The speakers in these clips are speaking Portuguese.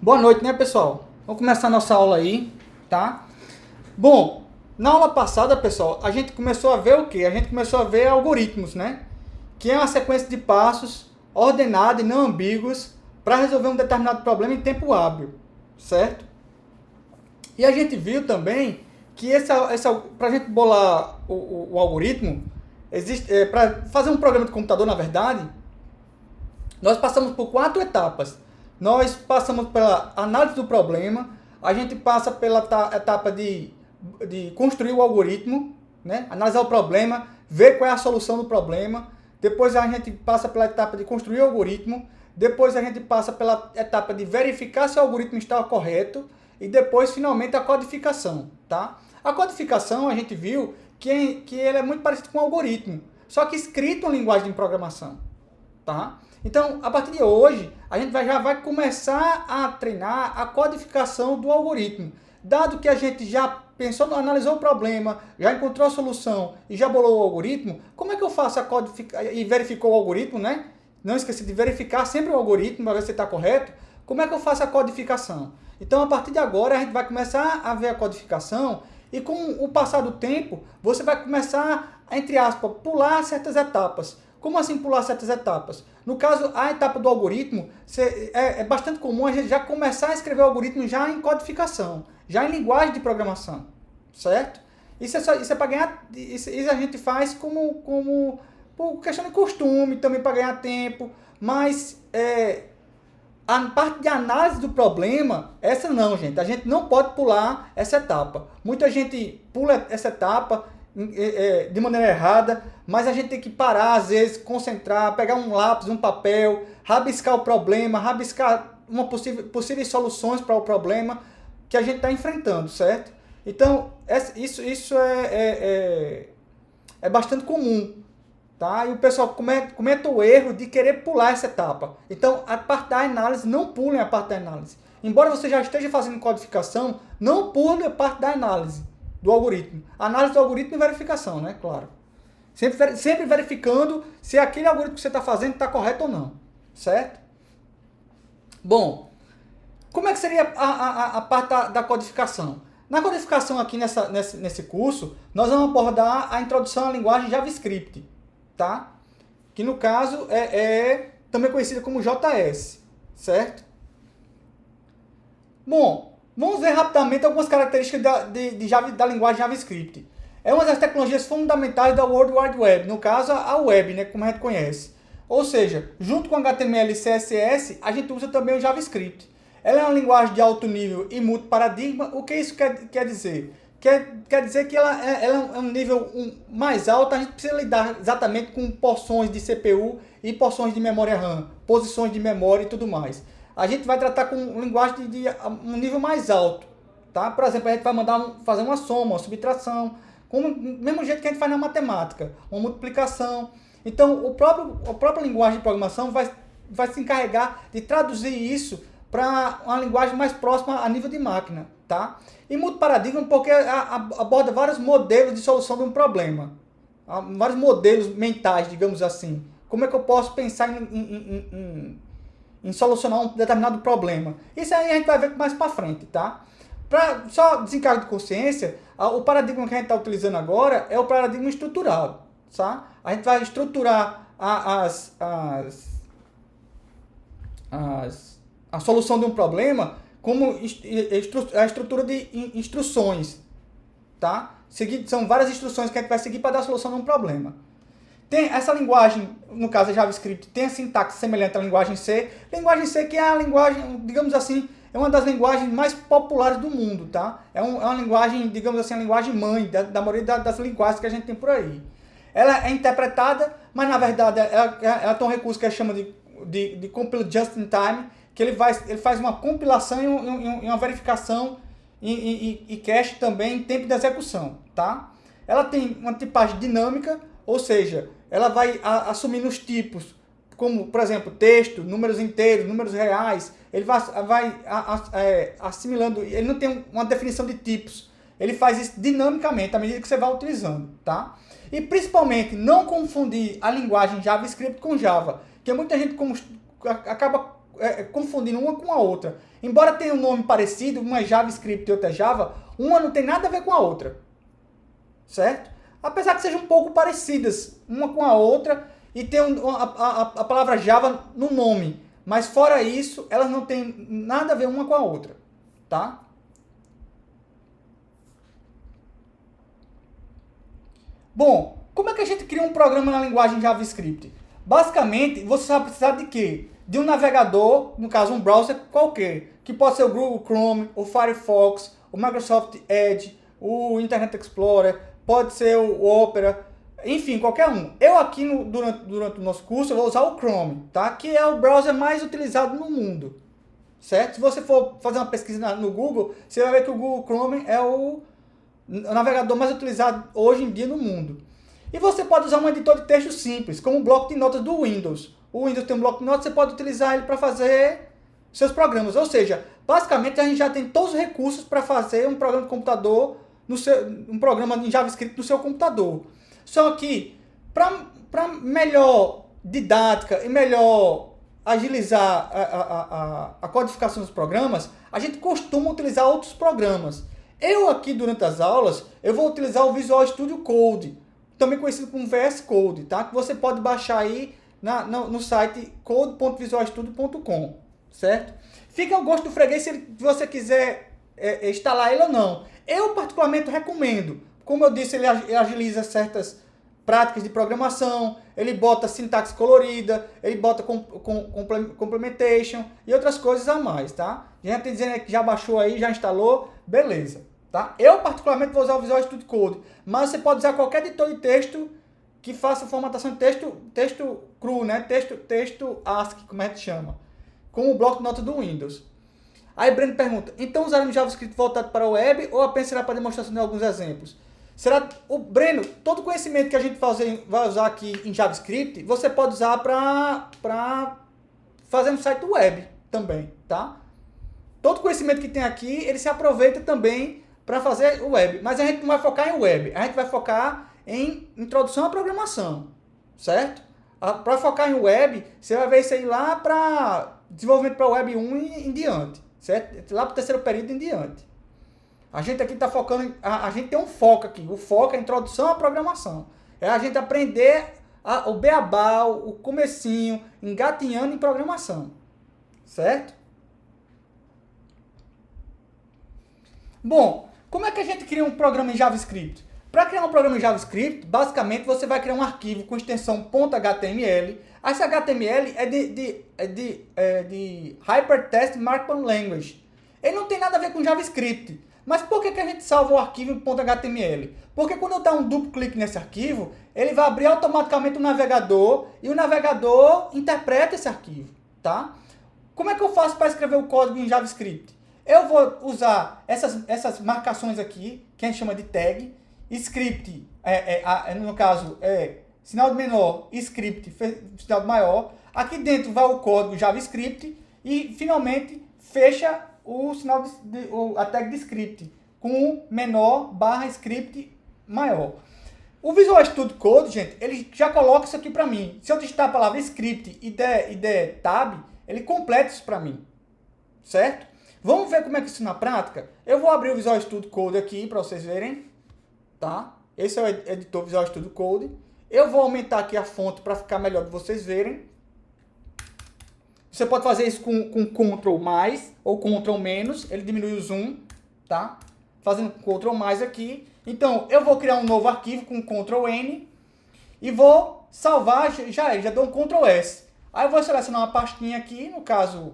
Boa noite, né, pessoal? Vamos começar nossa aula aí, tá? Bom, na aula passada, pessoal, a gente começou a ver o quê? A gente começou a ver algoritmos, né? Que é uma sequência de passos ordenada e não ambíguos para resolver um determinado problema em tempo hábil, certo? E a gente viu também que para a gente bolar o algoritmo, existe para fazer um programa de computador, na verdade, nós passamos por 4 etapas. Nós passamos pela análise do problema, a gente passa pela etapa de construir o algoritmo, né? Analisar o problema, ver qual é a solução do problema. Depois a gente passa pela etapa de construir o algoritmo. Depois a gente passa pela etapa de verificar se o algoritmo está correto. E depois, finalmente, a codificação. Tá? A codificação a gente viu que ele é muito parecido com o algoritmo, só que escrito em linguagem de programação. Tá? Então, a partir de hoje, a gente já vai começar a treinar a codificação do algoritmo. Dado que a gente já pensou, analisou o problema, já encontrou a solução e já bolou o algoritmo, como é que eu faço a codificação e verificou o algoritmo, né? Não esqueci de verificar sempre o algoritmo para ver se está correto. Como é que eu faço a codificação? Então, a partir de agora, a gente vai começar a ver a codificação e com o passar do tempo, você vai começar, entre aspas, pular certas etapas. Como assim pular certas etapas? No caso, a etapa do algoritmo, é bastante comum a gente já começar a escrever o algoritmo já em codificação, já em linguagem de programação, certo? Isso é para ganhar, isso a gente faz como por questão de costume, também para ganhar tempo, mas a parte de análise do problema, essa não, gente. A gente não pode pular essa etapa. Muita gente pula essa etapa de maneira errada, mas a gente tem que parar, às vezes, concentrar, pegar um lápis, um papel, rabiscar o problema, rabiscar possíveis soluções para o problema que a gente está enfrentando, certo? Então, isso é bastante comum. Tá? E o pessoal comete o erro de querer pular essa etapa. Então, a parte da análise, não pulem a parte da análise. Embora você já esteja fazendo codificação, não pule a parte da análise do algoritmo. Análise do algoritmo e verificação, né? Claro. Sempre verificando se aquele algoritmo que você está fazendo está correto ou não. Certo? Bom, como é que seria a parte da codificação? Na codificação aqui nesse curso, nós vamos abordar a introdução à linguagem JavaScript, tá? Que no caso é também conhecida como JS, certo? Bom, vamos ver rapidamente algumas características da linguagem JavaScript. É uma das tecnologias fundamentais da World Wide Web, no caso a web, né, como a gente conhece. Ou seja, junto com HTML e CSS, a gente usa também o JavaScript. Ela é uma linguagem de alto nível e multiparadigma. O que isso quer dizer? Quer dizer que ela é um nível mais alto, a gente precisa lidar exatamente com porções de CPU e porções de memória RAM, posições de memória e tudo mais. A gente vai tratar com linguagem de um nível mais alto. Tá? Por exemplo, a gente vai fazer uma soma, uma subtração, do mesmo jeito que a gente faz na matemática, uma multiplicação. Então, a própria linguagem de programação vai se encarregar de traduzir isso para uma linguagem mais próxima a nível de máquina. Tá? E multiparadigma porque aborda vários modelos de solução de um problema. Vários modelos mentais, digamos assim. Como é que eu posso pensar em solucionar um determinado problema? Isso aí a gente vai ver mais para frente, tá? Para só desencargo de consciência, o paradigma que a gente está utilizando agora é o paradigma estruturado, tá? A gente vai estruturar a solução de um problema como a estrutura de instruções, tá? São várias instruções que a gente vai seguir para dar a solução de um problema. Tem essa linguagem, no caso a JavaScript, tem a sintaxe semelhante à linguagem C. Linguagem C que é a linguagem, digamos assim, é uma das linguagens mais populares do mundo, tá? É uma linguagem, digamos assim, a linguagem mãe da maioria das linguagens que a gente tem por aí. Ela é interpretada, mas na verdade ela tem um recurso que a gente chama de compile just in time, que ele faz uma compilação e uma verificação e cache também em tempo de execução, tá? Ela tem uma tipagem dinâmica, ou seja, ela vai assumindo os tipos, como, por exemplo, texto, números inteiros, números reais, ele vai assimilando, ele não tem uma definição de tipos, ele faz isso dinamicamente, à medida que você vai utilizando, tá? E principalmente, não confundir a linguagem JavaScript com Java, que muita gente acaba confundindo uma com a outra. Embora tenha um nome parecido, uma é JavaScript e outra é Java, uma não tem nada a ver com a outra. Certo? Apesar que sejam um pouco parecidas uma com a outra e tem a palavra Java no nome. Mas fora isso, elas não têm nada a ver uma com a outra. Tá? Bom, como é que a gente cria um programa na linguagem JavaScript? Basicamente, você vai precisar de quê? De um navegador, no caso um browser qualquer, que pode ser o Google Chrome, o Firefox, o Microsoft Edge, o Internet Explorer, pode ser o Opera, enfim, qualquer um. Eu aqui durante o nosso curso eu vou usar o Chrome, tá? Que é o browser mais utilizado no mundo, certo? Se você for fazer uma pesquisa no Google, você vai ver que o Google Chrome é o navegador mais utilizado hoje em dia no mundo. E você pode usar um editor de texto simples, como o bloco de notas do Windows. O Windows tem um bloco de notas, você pode utilizar ele para fazer seus programas. Ou seja, basicamente a gente já tem todos os recursos para fazer um programa de computador, um programa em JavaScript no seu computador. Só que, para melhor didática e melhor agilizar a codificação dos programas, a gente costuma utilizar outros programas. Eu aqui, durante as aulas, eu vou utilizar o Visual Studio Code, também conhecido como VS Code, tá? Que você pode baixar aí no site code.visualstudio.com, certo? Fica ao gosto do freguês se você quiser instalar ele ou não. Eu particularmente recomendo. Como eu disse, ele agiliza certas práticas de programação, ele bota sintaxe colorida, ele bota complementation e outras coisas a mais, tá? Já tem dizendo que já baixou aí, já instalou, beleza. Tá? Eu particularmente vou usar o Visual Studio Code, mas você pode usar qualquer editor de texto que faça formatação de texto cru, né? Texto ASCII, como a gente chama, com o bloco de notas do Windows. Aí Breno pergunta, então usaremos JavaScript voltado para a web ou apenas será para demonstração de alguns exemplos? Breno, todo conhecimento que a gente vai usar aqui em JavaScript, você pode usar para fazer no site web também, tá? Todo conhecimento que tem aqui, ele se aproveita também para fazer o web. Mas a gente não vai focar em web, a gente vai focar em introdução à programação, certo? Para focar em web, você vai ver isso aí lá para desenvolvimento para web 1 e em diante, certo? Lá para o terceiro período em diante. A gente aqui está focando, a gente tem um foco aqui, o foco é a introdução à programação. É a gente aprender o beabá, o comecinho, engatinhando em programação, certo? Bom, como é que a gente cria um programa em JavaScript? Para criar um programa em JavaScript, basicamente você vai criar um arquivo com extensão .html. Esse HTML é de Hypertext Markup Language. Ele não tem nada a ver com JavaScript. Mas por que a gente salva o arquivo em .html? Porque quando eu dar um duplo clique nesse arquivo, ele vai abrir automaticamente o navegador e o navegador interpreta esse arquivo, tá? Como é que eu faço para escrever o código em JavaScript? Eu vou usar essas marcações aqui, que a gente chama de tag, script, no caso, sinal de menor, script, sinal de maior. Aqui dentro vai o código JavaScript e, finalmente, fecha o sinal a tag de script com menor / script maior. O Visual Studio Code, gente, ele já coloca isso aqui para mim. Se eu digitar a palavra script e der tab, ele completa isso para mim, certo? Vamos ver como é que isso na prática? Eu vou abrir o Visual Studio Code aqui para vocês verem, tá? Esse é o editor Visual Studio Code. Eu vou aumentar aqui a fonte para ficar melhor de vocês verem. Você pode fazer isso com Ctrl mais ou Ctrl menos, ele diminui o zoom, tá? Fazendo Ctrl mais aqui. Então, eu vou criar um novo arquivo com Ctrl N e vou salvar, já dou um Ctrl S. Aí eu vou selecionar uma pastinha aqui, no caso,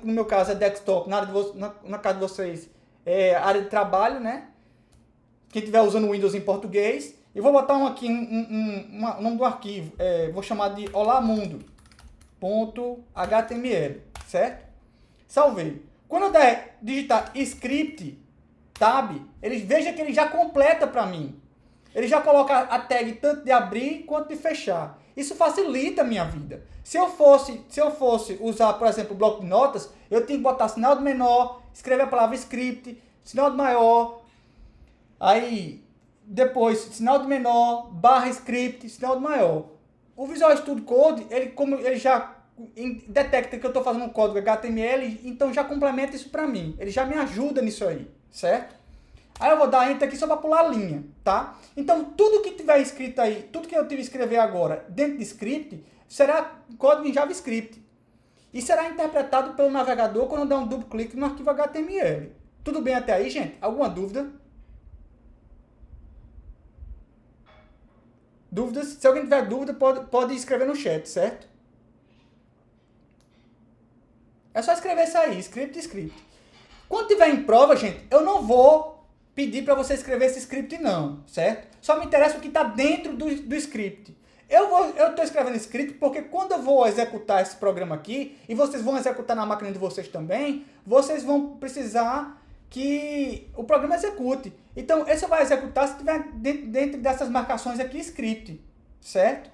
no meu caso é desktop, na casa de vocês é área de trabalho, né? Quem estiver usando Windows em português. E vou botar aqui o nome do arquivo, vou chamar de olamundo.html, certo? Salvei. Quando eu digitar script tab, veja que ele já completa para mim. Ele já coloca a tag tanto de abrir quanto de fechar. Isso facilita a minha vida. Se eu fosse usar, por exemplo, o bloco de notas, eu tenho que botar sinal de menor, escrever a palavra script, sinal de maior, aí depois sinal de menor, / script, sinal de maior. O Visual Studio Code, como ele já detecta que eu estou fazendo um código HTML, então já complementa isso para mim. Ele já me ajuda nisso aí, certo? Aí eu vou dar Enter aqui só para pular a linha, tá? Então, tudo que tiver escrito aí, tudo que eu tive que escrever agora dentro de script, será código em JavaScript. E será interpretado pelo navegador quando eu der um duplo clique no arquivo HTML. Tudo bem até aí, gente? Alguma dúvida? Dúvidas? Se alguém tiver dúvida, pode escrever no chat, certo? É só escrever isso aí, script. Quando tiver em prova, gente, eu não vou pedir para você escrever esse script não, certo? Só me interessa o que está dentro do script. Eu estou escrevendo script porque quando eu vou executar esse programa aqui, e vocês vão executar na máquina de vocês também, vocês vão precisar que o programa execute. Então, esse vai executar se estiver dentro dessas marcações aqui, script, certo?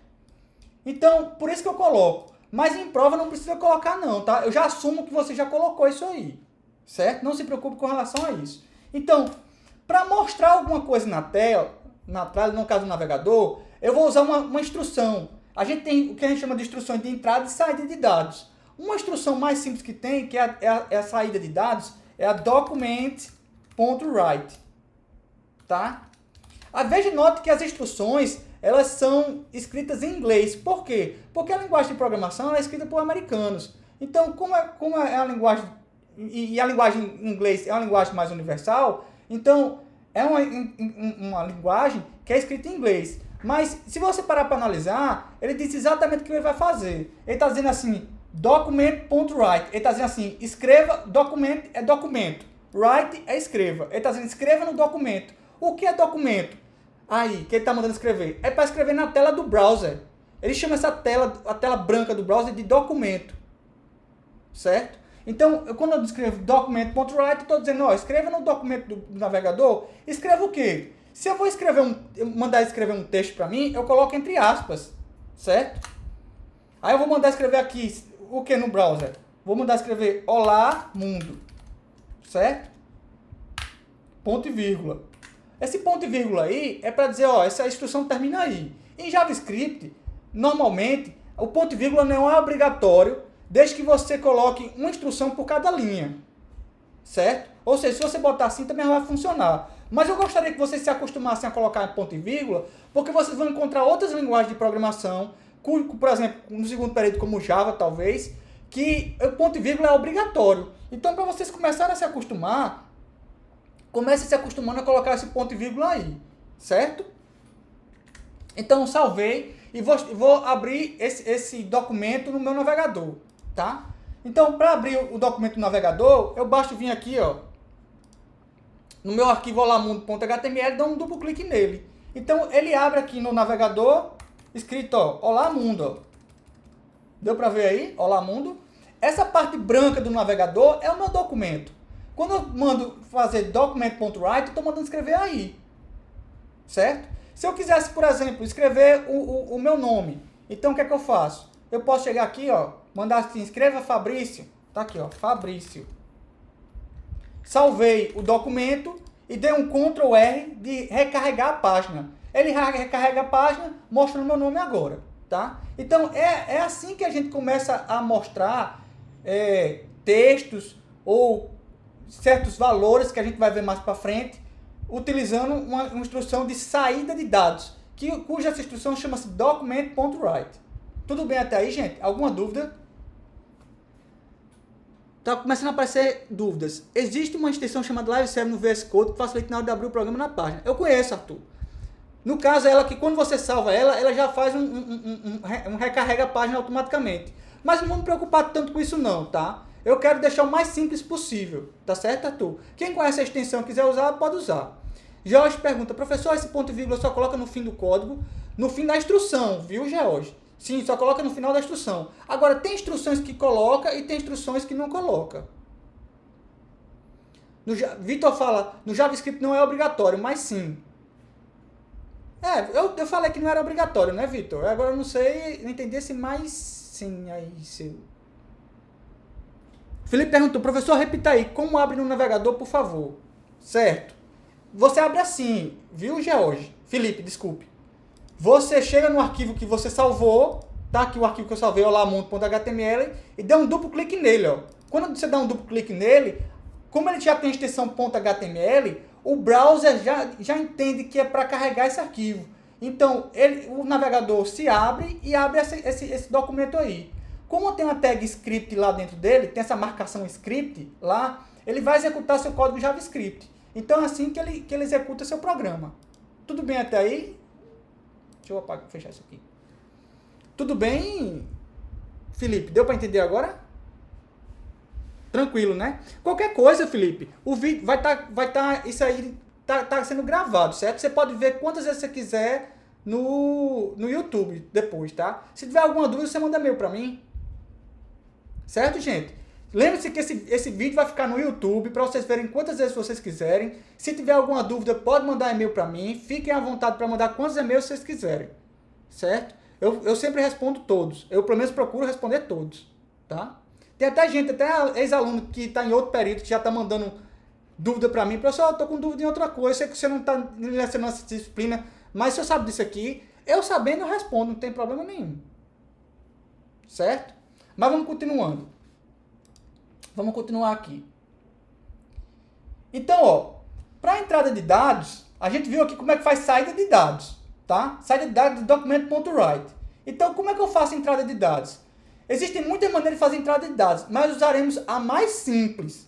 Então, por isso que eu coloco. Mas em prova não precisa colocar não, tá? Eu já assumo que você já colocou isso aí, certo? Não se preocupe com relação a isso. Então, para mostrar alguma coisa na tela, no caso do navegador, eu vou usar uma instrução. A gente tem o que a gente chama de instruções de entrada e saída de dados. Uma instrução mais simples que tem, que é a saída de dados, é a document.write, tá? Veja e note que as instruções, elas são escritas em inglês. Por quê? Porque a linguagem de programação é escrita por americanos. Então, como é a linguagem, e a linguagem em inglês é uma linguagem mais universal, então é uma linguagem que é escrita em inglês. Mas, se você parar para analisar, ele diz exatamente o que ele vai fazer. Ele está dizendo assim, document.write. Ele está dizendo assim, escreva, document é documento. Write é escreva. Ele está dizendo, escreva no documento. O que é documento? Aí, que ele está mandando escrever? É para escrever na tela do browser. Ele chama essa tela, a tela branca do browser, de documento. Certo? Então, quando eu escrevo document.write, estou dizendo, ó, escreva no documento do navegador. Escreva o quê? Se eu vou mandar escrever um texto para mim, eu coloco entre aspas, certo? Aí eu vou mandar escrever aqui, o que no browser? Vou mandar escrever olá mundo, certo? Ponto e vírgula. Esse ponto e vírgula aí é para dizer, ó, essa instrução termina aí. Em JavaScript, normalmente, o ponto e vírgula não é obrigatório, desde que você coloque uma instrução por cada linha, certo? Ou seja, se você botar assim, também vai funcionar. Mas eu gostaria que vocês se acostumassem a colocar ponto e vírgula, porque vocês vão encontrar outras linguagens de programação, por exemplo, no segundo período, como Java, talvez, que o ponto e vírgula é obrigatório. Então, para vocês começarem a se acostumar, comece se acostumando a colocar esse ponto e vírgula aí, certo? Então, salvei e vou abrir esse documento no meu navegador, tá? Então, para abrir o documento no navegador, eu basta vir aqui, ó, no meu arquivo olamundo.html, dá um duplo clique nele. Então, ele abre aqui no navegador, escrito, ó, Olá Mundo, ó. Deu para ver aí? Olá Mundo. Essa parte branca do navegador é o meu documento. Quando eu mando fazer document.write, eu estou mandando escrever aí. Certo? Se eu quisesse, por exemplo, escrever o meu nome, então o que é que eu faço? Eu posso chegar aqui, ó, mandar assim, escreva Fabrício. Tá aqui, ó, Fabrício. Salvei o documento e dei um Ctrl R de recarregar a página. Ele recarrega a página, mostrando o meu nome agora, tá? Então, é assim que a gente começa a mostrar textos ou certos valores que a gente vai ver mais para frente, utilizando uma instrução de saída de dados, cuja essa instrução chama-se document.write. Tudo bem até aí, gente? Alguma dúvida? Tá começando a aparecer dúvidas. Existe uma extensão chamada LiveServer no VS Code que facilita na hora de abrir o programa na página. Eu conheço, Arthur. No caso, ela que quando você salva ela já faz um recarrega a página automaticamente. Mas não vou me preocupar tanto com isso não, tá? Eu quero deixar o mais simples possível, tá certo, Arthur? Quem conhece a extensão e quiser usar, pode usar. George pergunta, professor, esse ponto e vírgula só coloca no fim do código, no fim da instrução, viu, George? Sim, só coloca no final da instrução. Agora, tem instruções que coloca e tem instruções que não coloca. Vitor fala, no JavaScript não é obrigatório, mas sim. Eu falei que não era obrigatório, né, Vitor? Agora eu não sei, não entendi se mais sim aí, seu. Felipe perguntou, professor, repita aí, como abre no navegador, por favor? Certo. Você abre assim, viu, George? Felipe, desculpe. Você chega no arquivo que você salvou, tá aqui o arquivo que eu salvei, olamundo.html, e dê um duplo clique nele, ó. Quando você dá um duplo clique nele, como ele já tem a extensão .html, o browser já entende que é para carregar esse arquivo. Então, o navegador se abre e abre esse documento aí. Como tem uma tag script lá dentro dele, tem essa marcação script lá, ele vai executar seu código JavaScript. Então é assim que ele executa seu programa. Tudo bem até aí? Deixa eu fechar isso aqui. Tudo bem, Felipe? Deu para entender agora? Tranquilo, né? Qualquer coisa, Felipe, o vídeo vai tá isso aí tá sendo gravado, certo? Você pode ver quantas vezes você quiser no YouTube depois, tá? Se tiver alguma dúvida, você manda e-mail para mim. Certo, gente? Lembre-se que esse vídeo vai ficar no YouTube para vocês verem quantas vezes vocês quiserem. Se tiver alguma dúvida, pode mandar e-mail para mim. Fiquem à vontade para mandar quantos e-mails vocês quiserem. Certo? Eu sempre respondo todos. Eu, pelo menos, procuro responder todos. Tá? Tem até gente, até ex-aluno que está em outro período, que já está mandando dúvida para mim. Professor, eu estou com dúvida em outra coisa. Eu sei que você não está lecionando essa disciplina, mas se eu sabe disso aqui, eu sabendo eu respondo, não tem problema nenhum. Certo? Mas vamos continuando. Vamos continuar aqui. Então, ó, para a entrada de dados, a gente viu aqui como é que faz saída de dados, tá? Saída de dados do documento.write. Então, como é que eu faço a entrada de dados? Existem muitas maneiras de fazer entrada de dados, mas usaremos a mais simples.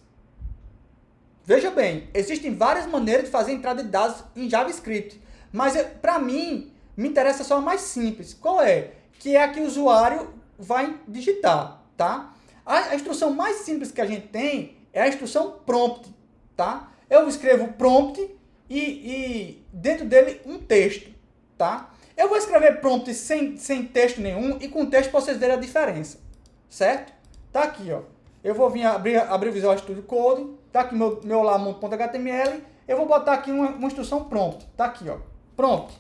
Veja bem, existem várias maneiras de fazer entrada de dados em JavaScript, mas para mim, me interessa só a mais simples. Qual é? Que é a que o usuário vai digitar, tá? A instrução mais simples que a gente tem é a instrução prompt, tá? Eu escrevo prompt e dentro dele um texto, tá? Eu vou escrever prompt sem texto nenhum e com texto para vocês verem a diferença, certo? Tá aqui, ó. Eu vou vir abrir o Visual Studio Code, tá aqui meu olamundo.html, eu vou botar aqui uma instrução prompt, tá aqui, ó. Prompt.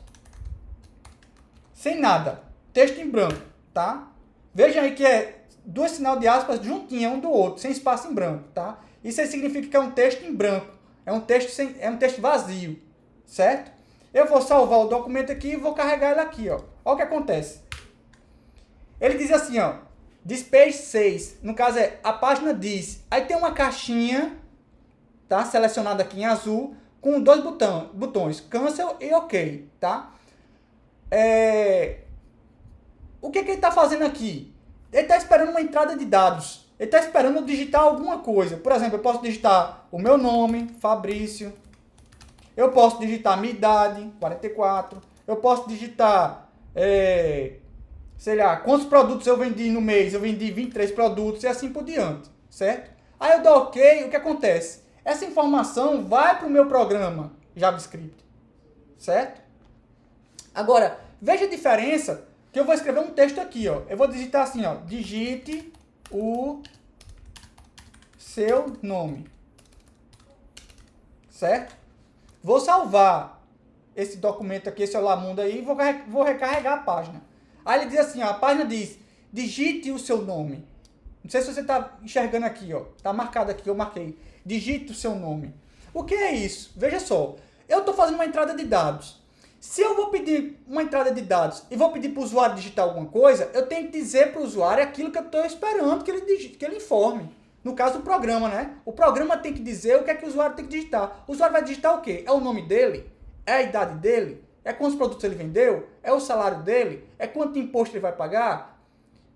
Sem nada, texto em branco, tá? Veja aí que é dois sinal de aspas juntinho um do outro, sem espaço em branco, tá? Isso aí significa que é um texto em branco, é um texto vazio, certo? Eu vou salvar o documento aqui e vou carregar ele aqui, ó. Olha o que acontece. Ele diz assim, ó, this page 6, no caso é a página diz. Aí tem uma caixinha, tá? Selecionada aqui em azul, com dois botões, cancel e ok, tá? O que ele está fazendo aqui? Ele está esperando uma entrada de dados. Ele está esperando eu digitar alguma coisa. Por exemplo, eu posso digitar o meu nome, Fabrício. Eu posso digitar minha idade, 44. Eu posso digitar, sei lá, quantos produtos eu vendi no mês. Eu vendi 23 produtos e assim por diante, certo? Aí eu dou ok, o que acontece? Essa informação vai para o meu programa JavaScript, certo? Agora, veja a diferença que eu vou escrever um texto aqui, ó. Eu vou digitar assim, ó, digite o seu nome, certo? Vou salvar esse documento aqui, esse Olamundo aí, e vou recarregar a página. Aí ele diz assim, ó, a página diz, digite o seu nome. Não sei se você está enxergando aqui, ó, tá marcado aqui, eu marquei. Digite o seu nome. O que é isso? Veja só, eu estou fazendo uma entrada de dados. Se eu vou pedir uma entrada de dados e vou pedir para o usuário digitar alguma coisa, eu tenho que dizer para o usuário aquilo que eu estou esperando que ele digite, que ele informe. No caso do programa, né? O programa tem que dizer o que é que o usuário tem que digitar. O usuário vai digitar o quê? É o nome dele? É a idade dele? É quantos produtos ele vendeu? É o salário dele? É quanto imposto ele vai pagar?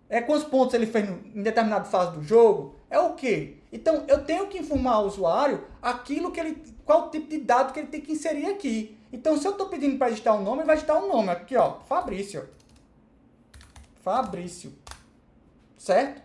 É quantos pontos ele fez em determinada fase do jogo? É o quê? Então, eu tenho que informar o usuário aquilo que qual o tipo de dado que ele tem que inserir aqui. Então, se eu estou pedindo para digitar um nome, ele vai digitar um nome. Aqui, ó, Fabrício. Fabrício. Certo?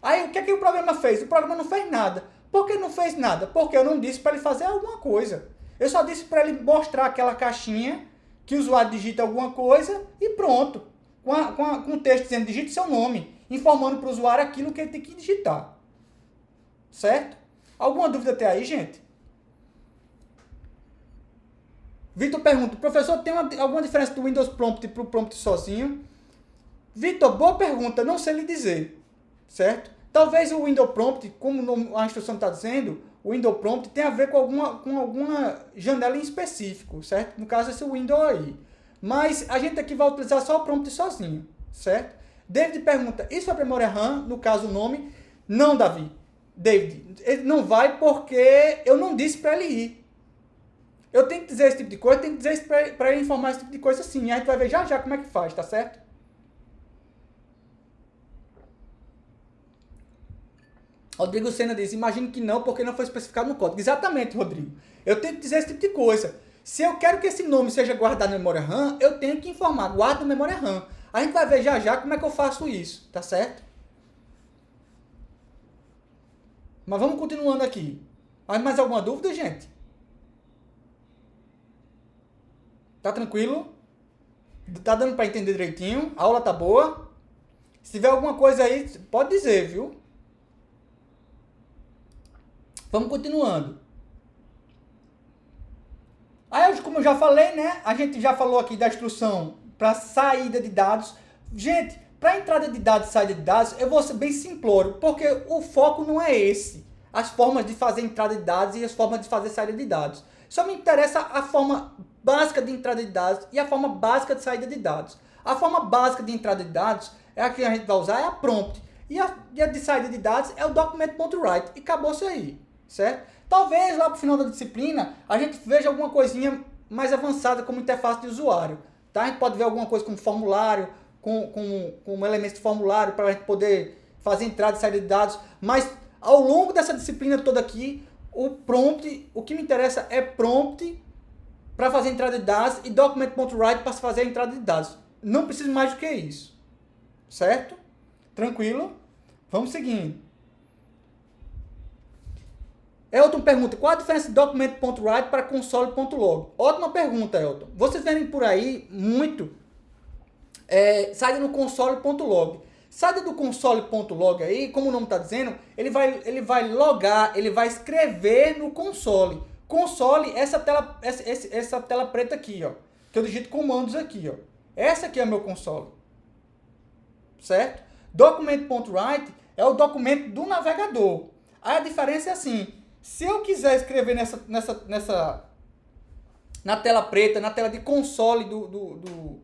Aí, o que é que o programa fez? O programa não fez nada. Por que não fez nada? Porque eu não disse para ele fazer alguma coisa. Eu só disse para ele mostrar aquela caixinha que o usuário digita alguma coisa e pronto. Com o texto dizendo digite seu nome, informando para o usuário aquilo que ele tem que digitar. Certo? Alguma dúvida até aí, gente? Vitor pergunta, professor, tem alguma diferença do Windows Prompt para o prompt sozinho? Vitor, boa pergunta, não sei lhe dizer, certo? Talvez o Windows Prompt, como a instrução está dizendo, o Windows Prompt tem a ver com alguma janela em específico, certo? No caso, esse Windows aí. Mas a gente aqui vai utilizar só o prompt sozinho, certo? David pergunta, isso é para memória RAM, no caso o nome? Não, Davi. David, ele não vai porque eu não disse para ele ir. Eu tenho que dizer esse tipo de coisa, tenho que dizer isso para ele informar esse tipo de coisa sim. A gente vai ver já já como é que faz, tá certo? Rodrigo Senna diz, imagino que não, porque não foi especificado no código. Exatamente, Rodrigo. Eu tenho que dizer esse tipo de coisa. Se eu quero que esse nome seja guardado na memória RAM, eu tenho que informar, guarda na memória RAM. A gente vai ver já já como é que eu faço isso, tá certo? Mas vamos continuando aqui. Mais alguma dúvida, gente? Tá tranquilo? Tá dando para entender direitinho? A aula tá boa? Se tiver alguma coisa aí, pode dizer, viu? Vamos continuando. Aí, como eu já falei, né? A gente já falou aqui da instrução para saída de dados. Gente, para entrada de dados e saída de dados, eu vou ser bem simplório, porque o foco não é esse. As formas de fazer entrada de dados e as formas de fazer saída de dados. Só me interessa a forma básica de entrada de dados e a forma básica de saída de dados. A forma básica de entrada de dados é a que a gente vai usar, é a prompt. E a de saída de dados é o document.write. E acabou isso aí, certo? Talvez lá para o final da disciplina a gente veja alguma coisinha mais avançada como interface de usuário. Tá? A gente pode ver alguma coisa como formulário, com elementos de formulário para a gente poder fazer entrada e saída de dados. Mas ao longo dessa disciplina toda aqui, o prompt, o que me interessa é prompt para fazer entrada de dados e document.write para fazer a entrada de dados. Não preciso mais do que isso. Certo? Tranquilo? Vamos seguindo. Elton pergunta, qual a diferença de document.write para console.log? Ótima pergunta, Elton. Vocês verem por aí muito saída no console.log. Saída do console.log aí, como o nome está dizendo, ele vai logar, ele vai escrever no console. Console, essa tela preta aqui, ó, que eu digito comandos aqui, ó. Essa aqui é o meu console. Certo? Document.write é o documento do navegador. Aí a diferença é assim, se eu quiser escrever na tela preta, na tela de console do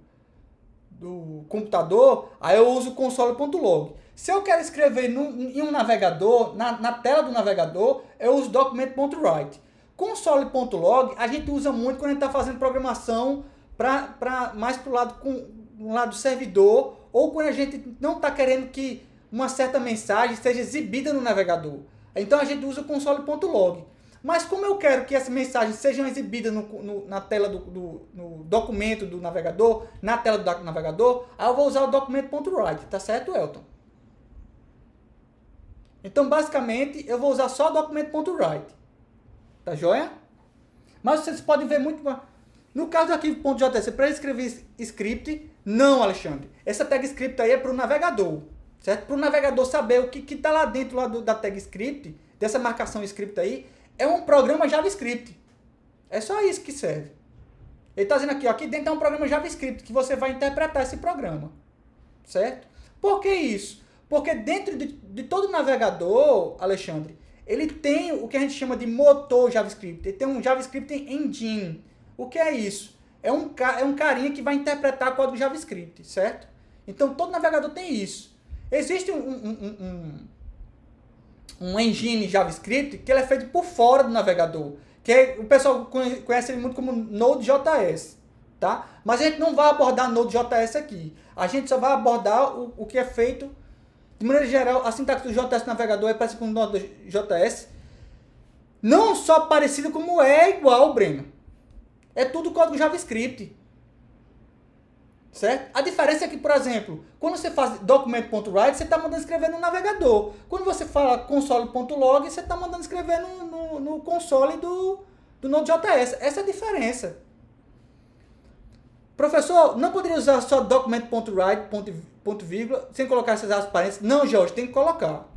computador, aí eu uso console.log. Se eu quero escrever em um navegador, na tela do navegador, eu uso document.write. Console.log a gente usa muito quando a gente está fazendo programação mais para o lado do servidor, ou quando a gente não está querendo que uma certa mensagem seja exibida no navegador. Então a gente usa o console.log. Mas como eu quero que essas mensagens sejam exibidas na tela no documento do navegador, na tela do navegador, aí eu vou usar o document.write, tá certo, Elton? Então, basicamente, eu vou usar só o document.write. Tá joia? Mas vocês podem ver muito... No caso do arquivo.js, para escrever script, não, Alexandre. Essa tag script aí é para o navegador, certo? Para o navegador saber o que está lá dentro da tag script, dessa marcação script aí, é um programa JavaScript. É só isso que serve. Ele está dizendo aqui, ó, aqui dentro é um programa JavaScript, que você vai interpretar esse programa, certo? Por que isso? Porque dentro de todo navegador, Alexandre, ele tem o que a gente chama de motor JavaScript. Ele tem um JavaScript Engine. O que é isso? É um carinha que vai interpretar código JavaScript, certo? Então, todo navegador tem isso. Existe um engine JavaScript que ele é feito por fora do navegador, que o pessoal conhece ele muito como Node.js, tá? Mas a gente não vai abordar Node.js aqui. A gente só vai abordar o que é feito, de maneira geral, a sintaxe do JS no navegador é parecida com o Node.js, não só parecido como é igual, Breno. É tudo código JavaScript. Certo? A diferença é que, por exemplo, quando você faz document.write, você está mandando escrever no navegador. Quando você fala console.log, você está mandando escrever no console do Node.js. Essa é a diferença. Professor, não poderia usar só document.write, ponto vírgula, sem colocar essas aspas parênteses? Não, Jorge, tem que colocar.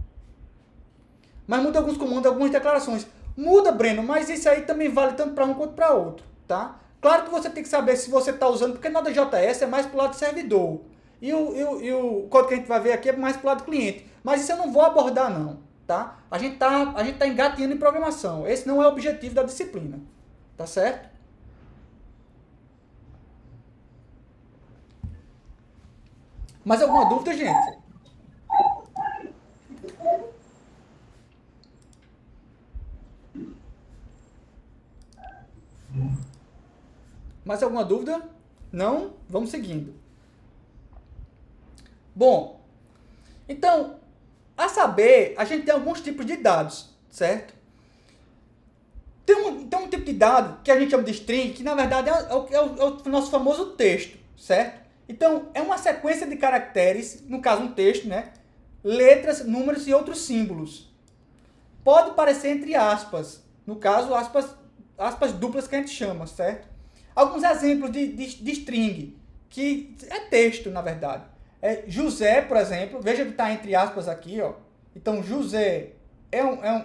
Mas muda alguns comandos, algumas declarações. Muda, Breno, mas isso aí também vale tanto para um quanto para outro, tá? Claro que você tem que saber se você está usando, porque Node.js é mais para o lado do servidor. E o código que a gente vai ver aqui é mais para o lado do cliente. Mas isso eu não vou abordar não, tá? A gente tá engatinhando em programação. Esse não é o objetivo da disciplina, tá certo? Mais alguma dúvida, gente? Mais alguma dúvida? Não? Vamos seguindo. Bom, então, a saber, a gente tem alguns tipos de dados, certo? Tem um tipo de dado que a gente chama de string, que na verdade é o nosso famoso texto, certo? Então, é uma sequência de caracteres, no caso um texto, né? Letras, números e outros símbolos. Pode parecer entre aspas, no caso, aspas duplas que a gente chama, certo? Alguns exemplos de string, que é texto, na verdade. José, por exemplo, veja que está entre aspas aqui, ó. Então, José é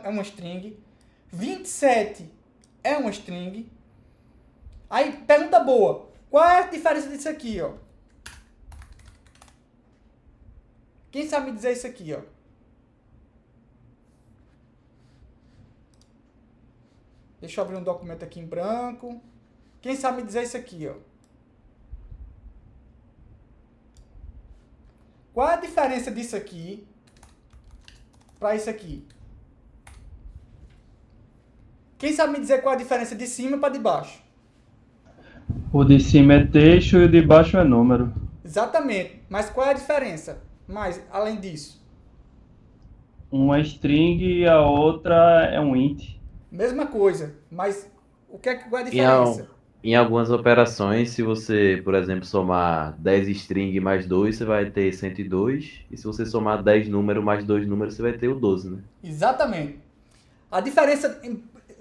uma string. 27 é uma string. Aí, pergunta boa. Qual é a diferença disso aqui, ó? Quem sabe me dizer isso aqui, ó? Deixa eu abrir um documento aqui em branco. Quem sabe me dizer isso aqui, ó? Qual é a diferença disso aqui para isso aqui? Quem sabe me dizer qual é a diferença de cima para de baixo? O de cima é texto e o de baixo é número. Exatamente. Mas qual é a diferença? Mais, além disso. Uma é string e a outra é um int. Mesma coisa. Mas qual é a Em, al- diferença? em algumas operações, se você, por exemplo, somar 10 string mais 2, você vai ter 102. E se você somar 10 números mais 2 números, você vai ter o 12, né? Exatamente. A diferença,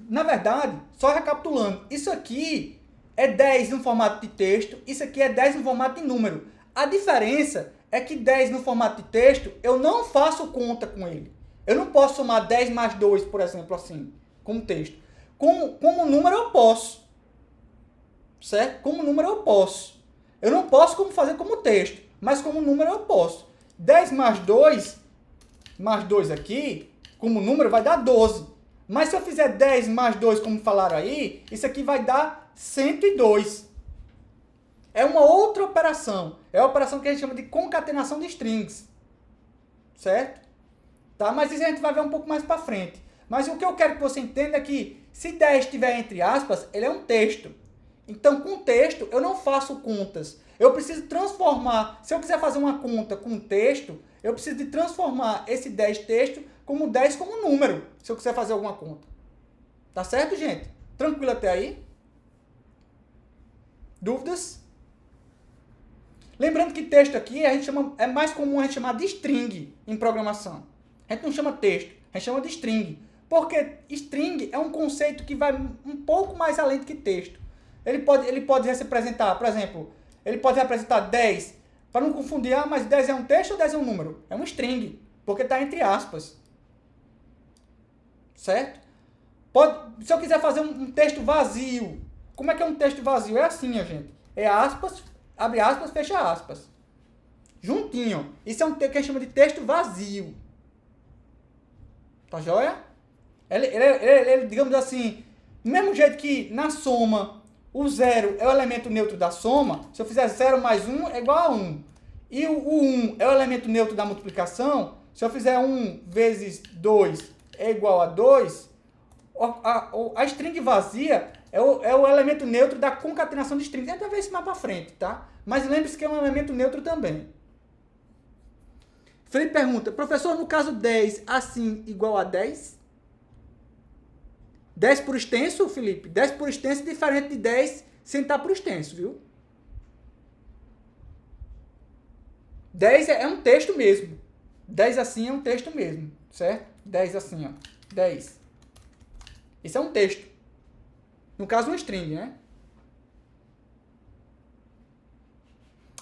na verdade, só recapitulando, isso aqui é 10 no formato de texto, isso aqui é 10 no formato de número. A diferença é que 10 no formato de texto, eu não faço conta com ele. Eu não posso somar 10 mais 2, por exemplo, assim, como texto. Como número eu posso. Certo? Como número eu posso. Eu não posso como fazer como texto, mas como número eu posso. 10 mais 2 aqui, como número, vai dar 12. Mas se eu fizer 10 mais 2, como falaram aí, isso aqui vai dar 102. É uma outra operação. É a operação que a gente chama de concatenação de strings. Certo? Tá? Mas isso a gente vai ver um pouco mais para frente. Mas o que eu quero que você entenda é que se 10 estiver entre aspas, ele é um texto. Então, com texto, eu não faço contas. Eu preciso transformar. Se eu quiser fazer uma conta com texto, eu preciso de transformar esse 10 texto como 10 como número, se eu quiser fazer alguma conta. Tá certo, gente? Tranquilo até aí? Dúvidas? Lembrando que texto aqui é mais comum a gente chamar de string em programação. A gente não chama texto, a gente chama de string. Porque string é um conceito que vai um pouco mais além do que texto. Ele pode representar, por exemplo, ele pode representar 10, para não confundir, mas 10 é um texto ou 10 é um número? É um string, porque está entre aspas. Certo? Se eu quiser fazer um texto vazio, como é que é um texto vazio? É assim, gente. É aspas, abre aspas, fecha aspas. Juntinho. Isso é um texto que a gente chama de texto vazio. Tá joia? Ele, digamos assim, do mesmo jeito que na soma, o 0 é o elemento neutro da soma, se eu fizer 0 mais 1 é igual a 1. E o 1 é o elemento neutro da multiplicação, se eu fizer 1 vezes 2 é igual a 2, a string vazia é o elemento neutro da concatenação de strings. A gente vai ver isso mais pra frente, tá? Mas lembre-se que é um elemento neutro também. Felipe pergunta, professor, no caso 10, assim igual a 10? 10 por extenso, Felipe? 10 por extenso é diferente de 10 sem estar por extenso, viu? 10 é um texto mesmo. 10 assim é um texto mesmo, certo? 10 assim, ó. 10. Isso é um texto. No caso, um string, né?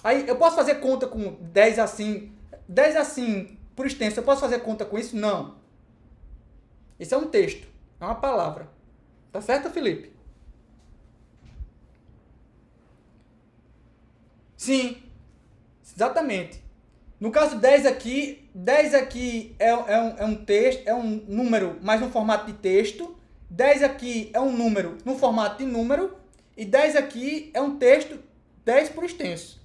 Aí, eu posso fazer conta com 10 assim. 10 assim, por extenso, eu posso fazer conta com isso? Não. Isso é um texto. É uma palavra. Tá certo, Felipe? Sim. Exatamente. No caso 10 aqui é um texto, é um número, mas no formato de texto. 10 aqui é um número no formato de número. E 10 aqui é um texto 10 por extenso.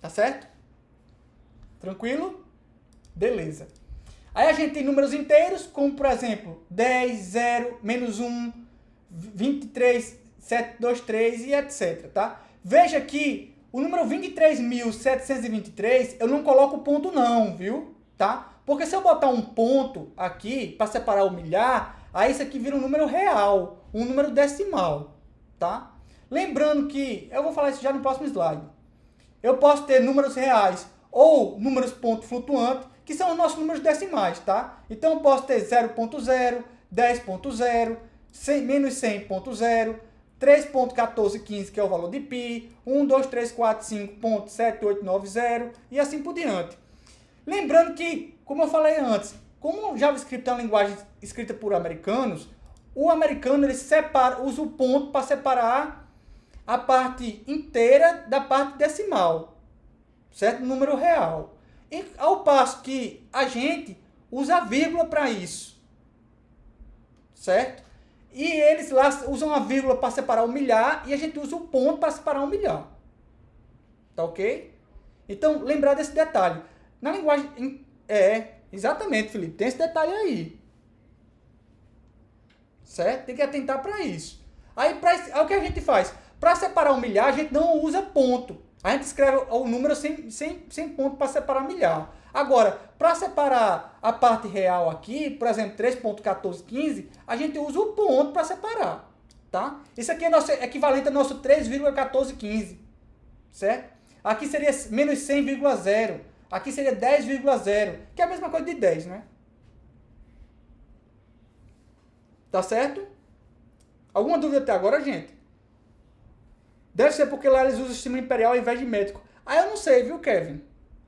Tá certo? Tranquilo? Beleza. Aí a gente tem números inteiros, como por exemplo, 10, 0, menos 1, 23, 723 e etc, tá? Veja que o número 23.723, eu não coloco ponto não, viu? Tá? Porque se eu botar um ponto aqui, para separar o milhar, aí isso aqui vira um número real, um número decimal, tá? Lembrando que, eu vou falar isso já no próximo slide, eu posso ter números reais ou números ponto flutuante, que são os nossos números decimais, tá? Então eu posso ter 0.0, 10.0, menos 100.0, 3.1415, que é o valor de π, 1, 2, 3, 4, 5.7890 e assim por diante. Lembrando que, como eu falei antes, como o JavaScript é uma linguagem escrita por americanos, o americano ele usa o ponto para separar a parte inteira da parte decimal, certo? Número real. E, ao passo que a gente usa a vírgula para isso, certo? E eles lá usam a vírgula para separar o milhar e a gente usa o ponto para separar o milhar. Tá ok? Então, lembrar desse detalhe. Na linguagem... exatamente, Felipe. Tem esse detalhe aí. Certo? Tem que atentar para isso. Aí, o que a gente faz? Para separar o milhar, a gente não usa ponto. A gente escreve o número sem ponto para separar milhar. Agora, para separar a parte real aqui, por exemplo, 3.1415, a gente usa o ponto para separar. Tá? Isso aqui é nosso equivalente ao nosso 3,1415. Certo? Aqui seria menos 100,0. Aqui seria 10,0. Que é a mesma coisa de 10, né? Tá certo? Alguma dúvida até agora, gente? Deve ser porque lá eles usam o sistema imperial ao invés de métrico. Aí eu não sei, viu, Kevin?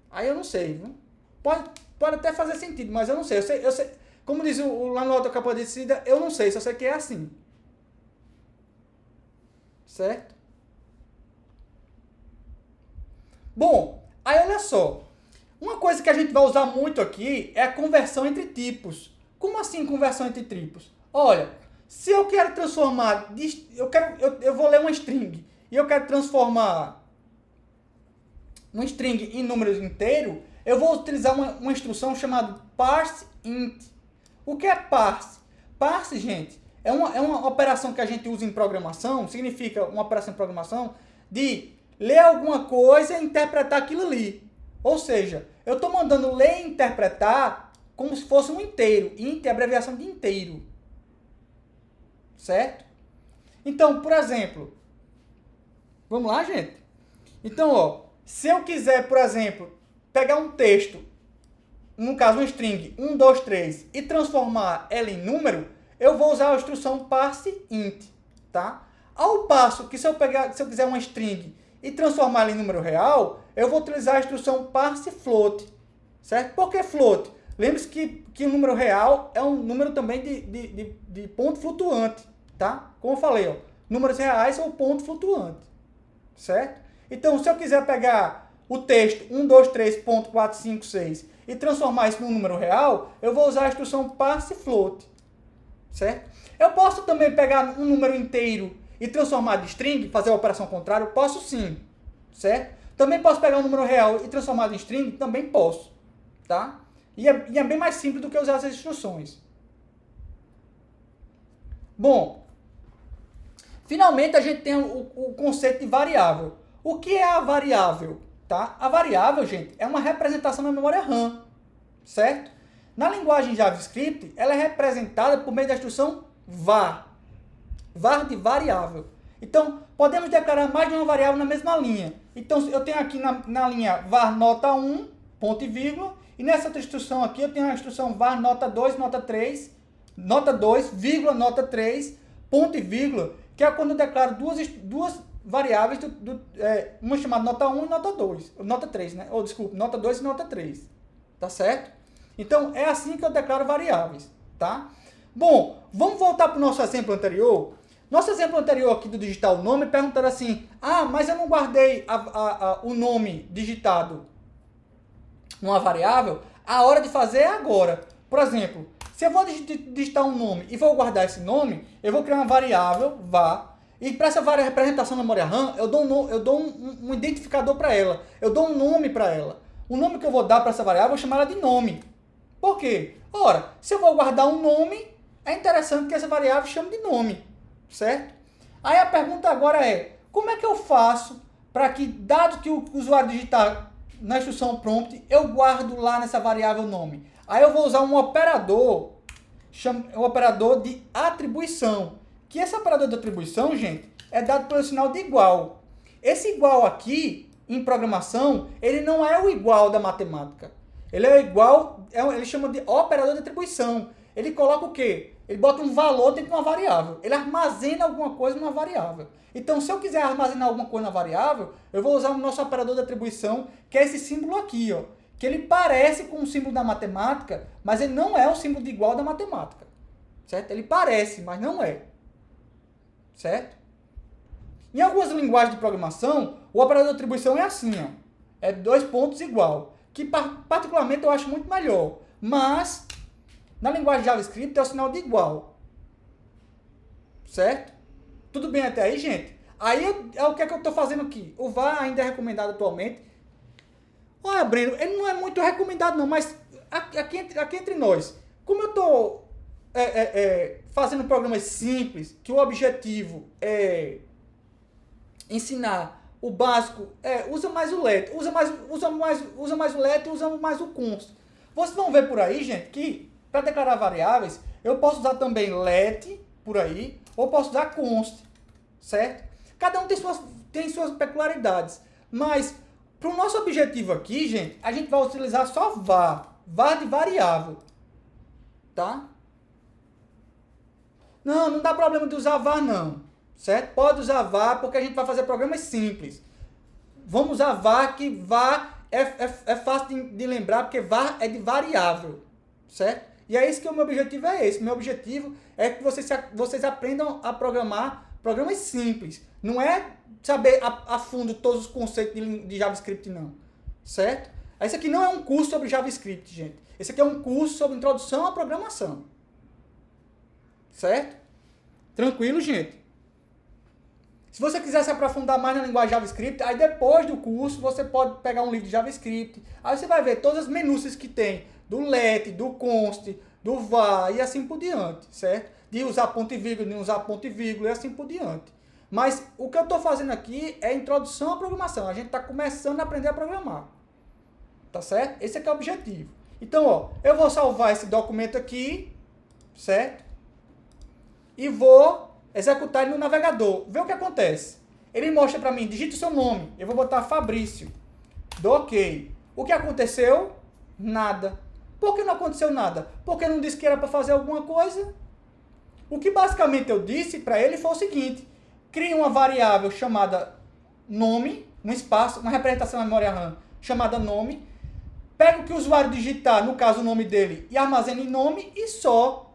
Aí eu não sei, viu? Pode até fazer sentido, mas eu não sei. Eu sei como diz lá no Auto Capa de Descida, eu não sei, só sei que é assim. Certo? Bom, aí olha só. Uma coisa que a gente vai usar muito aqui é a conversão entre tipos. Como assim conversão entre tipos? Olha, se eu quero transformar... Eu vou ler uma string e eu quero transformar uma string em números inteiros, eu vou utilizar uma instrução chamada parseInt. O que é parse? Parse, gente, é uma operação que a gente usa em programação, significa uma operação em programação de ler alguma coisa e interpretar aquilo ali. Ou seja, eu estou mandando ler e interpretar como se fosse um inteiro. Int é abreviação de inteiro. Certo? Então, por exemplo, vamos lá, gente? Então, ó, se eu quiser, por exemplo, pegar um texto, no caso um string 1, 2, 3, e transformar ela em número, eu vou usar a instrução parseInt, tá? Ao passo que se eu quiser uma string e transformar ela em número real, eu vou utilizar a instrução parsefloat, certo? Por que float? Lembre-se que o número real é um número também de ponto flutuante, tá? Como eu falei, ó, números reais são ponto flutuante, certo? Então, se eu quiser pegar o texto 123.456 e transformar isso num número real, eu vou usar a instrução parsefloat, certo? Eu posso também pegar um número inteiro e transformar de string, fazer a operação contrária? Posso sim, certo? Também posso pegar um número real e transformar em string? Também posso, tá? E é bem mais simples do que usar essas instruções. Bom, finalmente a gente tem o conceito de variável. O que é a variável? Tá? A variável, gente, é uma representação na memória RAM, certo? Na linguagem JavaScript, ela é representada por meio da instrução var. Var de variável. Então, podemos declarar mais de uma variável na mesma linha. Então, eu tenho aqui na linha var nota 1, ponto e vírgula, e nessa outra instrução aqui eu tenho a instrução var nota 2, nota 3, nota 2, vírgula, nota 3, ponto e vírgula, que é quando eu declaro duas variáveis, uma chamada nota 1 e nota 2, nota 3, né? Ou, desculpa, nota 2 e nota 3, tá certo? Então, é assim que eu declaro variáveis, tá? Bom, vamos voltar para o nosso exemplo anterior. Nosso exemplo anterior aqui do digitar o nome, perguntaram assim, mas eu não guardei o nome digitado numa variável, a hora de fazer é agora. Por exemplo, se eu vou digitar um nome e vou guardar esse nome, eu vou criar uma variável, var, E para essa representação na memória RAM, eu dou um identificador para ela. Eu dou um nome para ela. O nome que eu vou dar para essa variável, eu vou chamar ela de nome. Por quê? Ora, se eu vou guardar um nome, é interessante que essa variável chame de nome. Certo? Aí a pergunta agora é, como é que eu faço para que, dado que o usuário digitar na instrução prompt, eu guardo lá nessa variável nome? Aí eu vou usar um operador de atribuição. Que esse operador de atribuição, gente, é dado pelo sinal de igual. Esse igual aqui, em programação, ele não é o igual da matemática. Ele é o igual, ele chama de operador de atribuição. Ele coloca o quê? Ele bota um valor dentro de uma variável. Ele armazena alguma coisa numa variável. Então, se eu quiser armazenar alguma coisa na variável, eu vou usar o nosso operador de atribuição, que é esse símbolo aqui, ó. Que ele parece com o símbolo da matemática, mas ele não é o símbolo de igual da matemática. Certo? Ele parece, mas não é. Certo? Em algumas linguagens de programação, o operador de atribuição é assim, ó. É 2 pontos igual. Que particularmente eu acho muito melhor. Mas, na linguagem JavaScript é o sinal de igual. Certo? Tudo bem até aí, gente? Aí, o que é que eu estou fazendo aqui? O var ainda é recomendado atualmente. Olha, Breno, ele não é muito recomendado não, mas aqui entre nós, como eu estou fazendo programas simples, que o objetivo é ensinar o básico, usa mais o let, usa mais o let e usa mais o const. Vocês vão ver por aí, gente, que para declarar variáveis, eu posso usar também let por aí, ou posso usar const, certo? Cada um tem suas peculiaridades, mas para o nosso objetivo aqui, gente, a gente vai utilizar só var de variável, tá? Não dá problema de usar var não, certo? Pode usar var porque a gente vai fazer programas simples. Vamos usar var, que var é fácil de lembrar porque var é de variável, certo? E é isso que o meu objetivo é esse. Meu objetivo é que vocês aprendam a programar programas simples. Não é saber a fundo todos os conceitos de JavaScript, não. Certo? Esse aqui não é um curso sobre JavaScript, gente. Esse aqui é um curso sobre introdução à programação. Certo? Tranquilo, gente? Se você quiser se aprofundar mais na linguagem JavaScript, aí depois do curso você pode pegar um livro de JavaScript. Aí você vai ver todas as minúcias que tem do let, do const, do var e assim por diante, certo? De usar ponto e vírgula, de não usar ponto e vírgula e assim por diante. Mas o que eu estou fazendo aqui é introdução à programação. A gente está começando a aprender a programar. Tá certo? Esse aqui é o objetivo. Então, ó, eu vou salvar esse documento aqui, certo? E vou executar ele no navegador. Vê o que acontece. Ele mostra para mim, digite o seu nome. Eu vou botar Fabrício. Dou OK. O que aconteceu? Nada. Por que não aconteceu nada? Porque não disse que era para fazer alguma coisa. O que basicamente eu disse para ele foi o seguinte: crie uma variável chamada nome, um espaço, uma representação na memória RAM chamada nome, pega o que o usuário digitar, no caso o nome dele, e armazene em nome e só.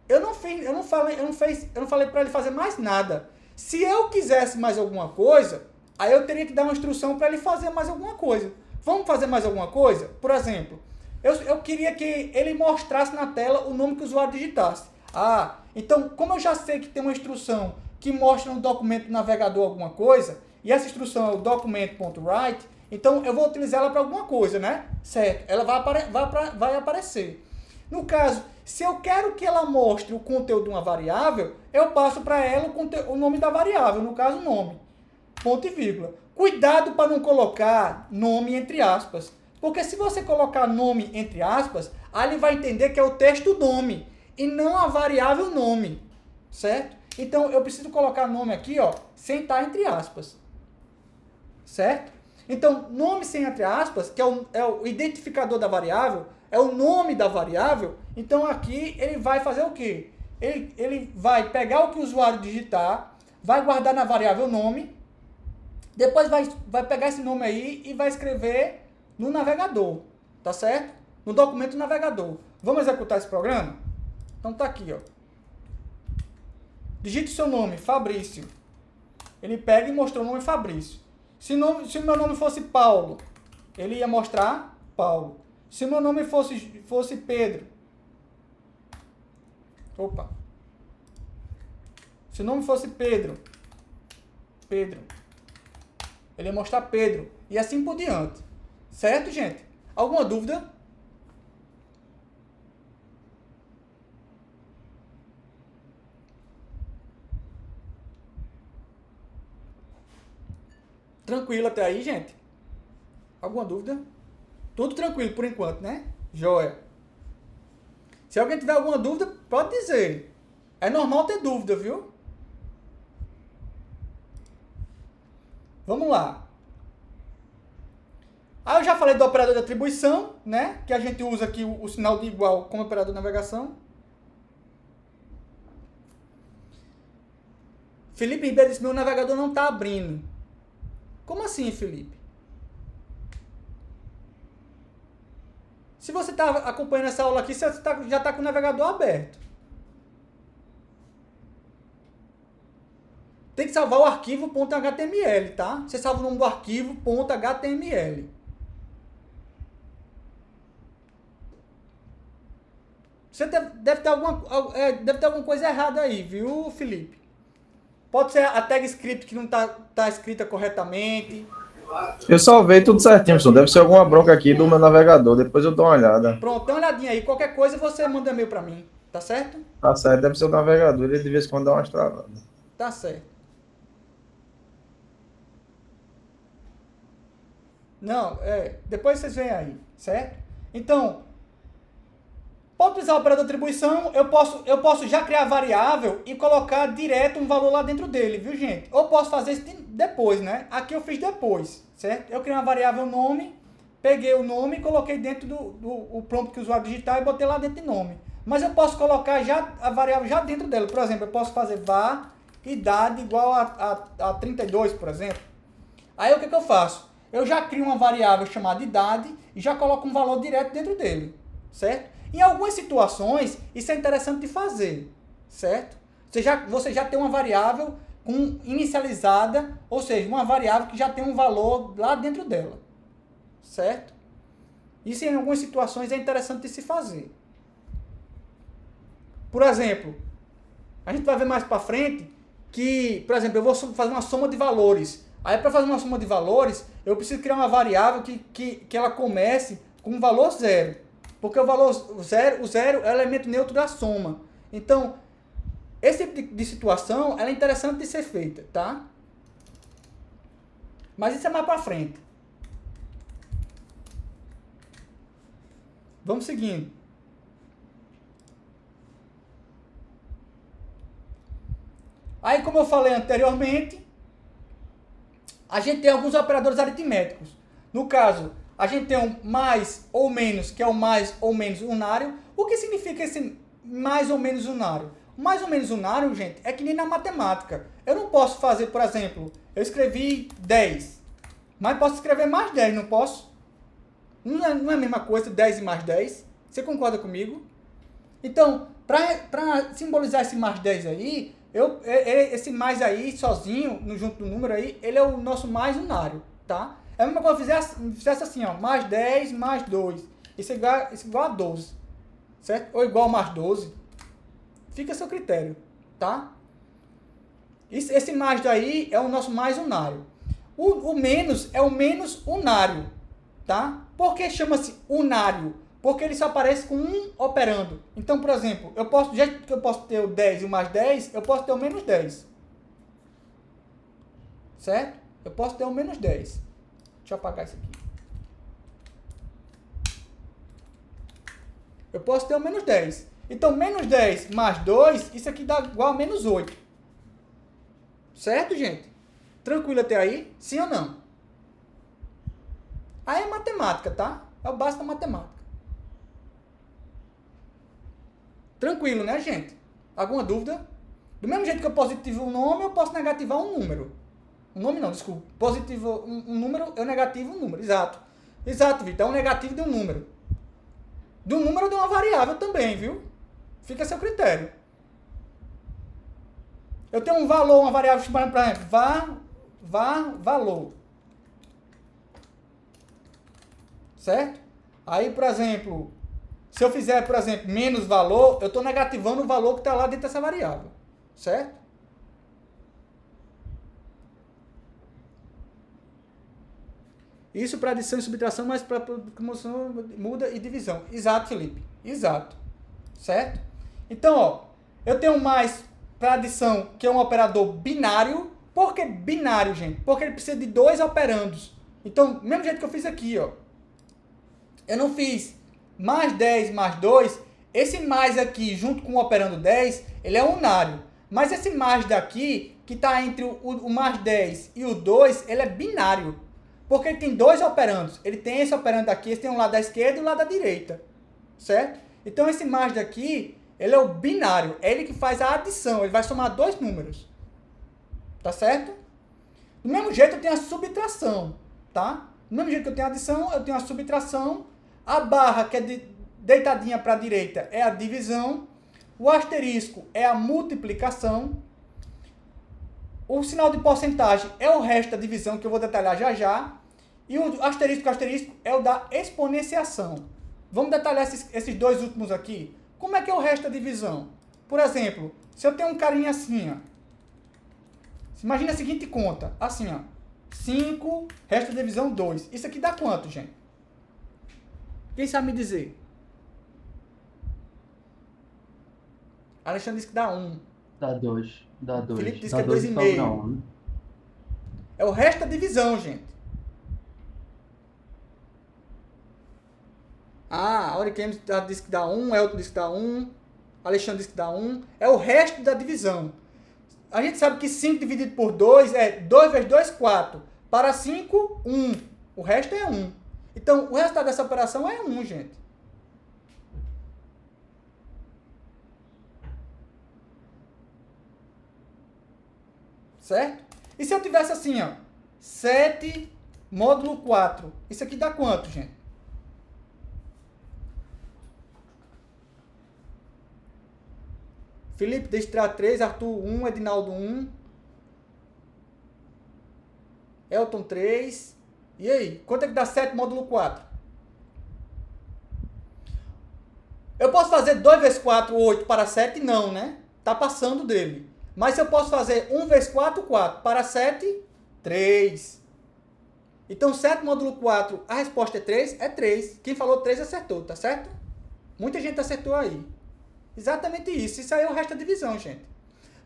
Eu não falei para ele fazer mais nada. Se eu quisesse mais alguma coisa, aí eu teria que dar uma instrução para ele fazer mais alguma coisa. Vamos fazer mais alguma coisa? Por exemplo, eu queria que ele mostrasse na tela o nome que o usuário digitasse. Ah, então, como eu já sei que tem uma instrução que mostra no documento do navegador alguma coisa, e essa instrução é o document.write, então eu vou utilizar ela para alguma coisa, né? Certo, ela vai aparecer. No caso, se eu quero que ela mostre o conteúdo de uma variável, eu passo para ela o nome da variável, no caso, nome, ponto e vírgula. Cuidado para não colocar nome entre aspas, porque se você colocar nome entre aspas, aí ele vai entender que é o texto nome, e não a variável nome, certo? Então, eu preciso colocar nome aqui, ó, sem estar entre aspas, certo? Então, nome sem entre aspas, que é o identificador da variável, é o nome da variável. Então, aqui ele vai fazer o quê? Ele vai pegar o que o usuário digitar, vai guardar na variável nome, depois vai pegar esse nome aí e vai escrever no navegador, tá certo? No documento navegador. Vamos executar esse programa? Então tá aqui, ó. Digite o seu nome, Fabrício. Ele pega e mostrou o nome Fabrício. Se o meu nome fosse Paulo, ele ia mostrar Paulo. Se o meu nome fosse Pedro. Opa. Se o nome fosse Pedro, ele ia mostrar Pedro. E assim por diante. Certo, gente? Alguma dúvida? Tranquilo até aí, gente? Alguma dúvida? Tudo tranquilo por enquanto, né? Joia. Se alguém tiver alguma dúvida, pode dizer. É normal ter dúvida, viu? Vamos lá. Aí eu já falei do operador de atribuição, né? Que a gente usa aqui o sinal de igual como operador de navegação. Felipe Ribeiro disse: meu navegador não está abrindo. Como assim, Felipe? Se você está acompanhando essa aula aqui, você já está com o navegador aberto. Tem que salvar o arquivo .html, tá? Você salva o nome do arquivo .html. Você deve ter alguma coisa errada aí, viu, Felipe? Pode ser a tag script que não tá escrita corretamente. Eu salvei tudo certinho, pessoal. Deve ser alguma bronca aqui do meu navegador. Depois eu dou uma olhada. Pronto, dá uma olhadinha aí. Qualquer coisa você manda e-mail pra mim. Tá certo? Tá certo, deve ser o navegador. Ele de vez em quando dá umas travadas. Tá certo. Não, depois vocês veem aí, certo? Então, pode utilizar o operador de atribuição, eu posso já criar a variável e colocar direto um valor lá dentro dele, viu, gente? Ou posso fazer isso depois, né? Aqui eu fiz depois, certo? Eu criei uma variável nome, peguei o nome e coloquei dentro do prompt que o usuário digitar e botei lá dentro de nome. Mas eu posso colocar já a variável já dentro dela. Por exemplo, eu posso fazer var idade igual a 32, por exemplo. Aí o que eu faço? Eu já crio uma variável chamada idade e já coloco um valor direto dentro dele, certo? Em algumas situações, isso é interessante de fazer, certo? Você já tem uma variável inicializada, ou seja, uma variável que já tem um valor lá dentro dela, certo? Isso em algumas situações é interessante de se fazer. Por exemplo, a gente vai ver mais para frente que, por exemplo, eu vou fazer uma soma de valores. Aí, para fazer uma soma de valores, eu preciso criar uma variável que ela comece com um valor zero. Porque o valor zero é o elemento neutro da soma. Então, esse tipo de situação ela é interessante de ser feita, tá? Mas isso é mais para frente. Vamos seguindo. Aí, como eu falei anteriormente, a gente tem alguns operadores aritméticos. No caso, a gente tem um mais ou menos, que é o mais ou menos unário. O que significa esse mais ou menos unário? O mais ou menos unário, gente, é que nem na matemática. Eu não posso fazer, por exemplo, eu escrevi 10, mas posso escrever mais 10, não posso? Não é a mesma coisa 10 e mais 10? Você concorda comigo? Então, para simbolizar esse mais 10 aí, esse mais aí, sozinho, junto do número aí, ele é o nosso mais unário, tá? É a mesma coisa se fizesse assim, ó, mais 10, mais 2. Isso é igual a 12, certo? Ou igual a mais 12. Fica a seu critério, tá? Esse mais daí é o nosso mais unário. O menos é o menos unário, tá? Por que chama-se unário? Porque ele só aparece com um operando. Então, por exemplo, do jeito que eu posso ter o 10 e o mais 10, eu posso ter o menos 10. Certo? Eu posso ter o menos 10. Deixa eu apagar isso aqui. Eu posso ter o menos 10. Então, menos 10 mais 2, isso aqui dá igual a menos 8. Certo, gente? Tranquilo até aí? Sim ou não? Aí é matemática, tá? É o básico da matemática. Tranquilo, né, gente? Alguma dúvida? Do mesmo jeito que eu positivo um nome, eu posso negativar um número. Um nome não, desculpa. Positivo um número, eu negativo um número. Exato. Exato, Vitor. É um negativo de um número. De um número de uma variável também, viu? Fica a seu critério. Eu tenho um valor, uma variável chamada, por exemplo, valor. Certo? Aí, por exemplo, se eu fizer, por exemplo, menos valor, eu estou negativando o valor que está lá dentro dessa variável. Certo? Isso para adição e subtração, mas para promoção muda e divisão. Exato, Felipe. Exato. Certo? Então, ó, eu tenho mais para adição, que é um operador binário. Por que binário, gente? Porque ele precisa de 2 operandos. Então, do mesmo jeito que eu fiz aqui, ó. Eu não fiz mais 10 mais 2. Esse mais aqui, junto com o operando 10, ele é unário. Mas esse mais daqui, que está entre o mais 10 e o 2, ele é binário. Porque ele tem 2 operandos. Ele tem esse operando aqui, esse tem um lado da esquerda e o lado da direita. Certo? Então, esse mais daqui, ele é o binário. É ele que faz a adição. Ele vai somar 2 números. Tá certo? Do mesmo jeito, eu tenho a subtração. Tá? Do mesmo jeito que eu tenho a adição, eu tenho a subtração. A barra, que é deitadinha para a direita, é a divisão. O asterisco é a multiplicação. O sinal de porcentagem é o resto da divisão, que eu vou detalhar já já. E o asterisco é o da exponenciação. Vamos detalhar esses 2 últimos aqui. Como é que é o resto da divisão? Por exemplo, se eu tenho um carinha assim, ó. Imagina a seguinte conta. Assim, ó. 5, resto da divisão 2. Isso aqui dá quanto, gente? Quem sabe me dizer? Alexandre disse que dá 1. Dá 2. Dá 2. Felipe disse que é 2,5. É o resto da divisão, gente. Ah, a Auriquem disse que dá 1, Elton disse que dá 1, Alexandre disse que dá 1. É o resto da divisão. A gente sabe que 5 dividido por 2 é 2 vezes 2, 4. Para 5, 1. O resto é 1. Então, o resultado dessa operação é 1, gente. Certo? E se eu tivesse assim, ó, 7 módulo 4, isso aqui dá quanto, gente? Felipe, deixa eu tirar 3, Arthur 1, Edinaldo 1, Elton 3, e aí? Quanto é que dá 7 módulo 4? Eu posso fazer 2 vezes 4, 8 para 7? Não, né? Tá passando dele. Mas eu posso fazer 1 vezes 4, 4. Para 7, 3. Então, 7 módulo 4, a resposta é 3? É 3. Quem falou 3 acertou, tá certo? Muita gente acertou aí. Exatamente isso. Isso aí é o resto da divisão, gente.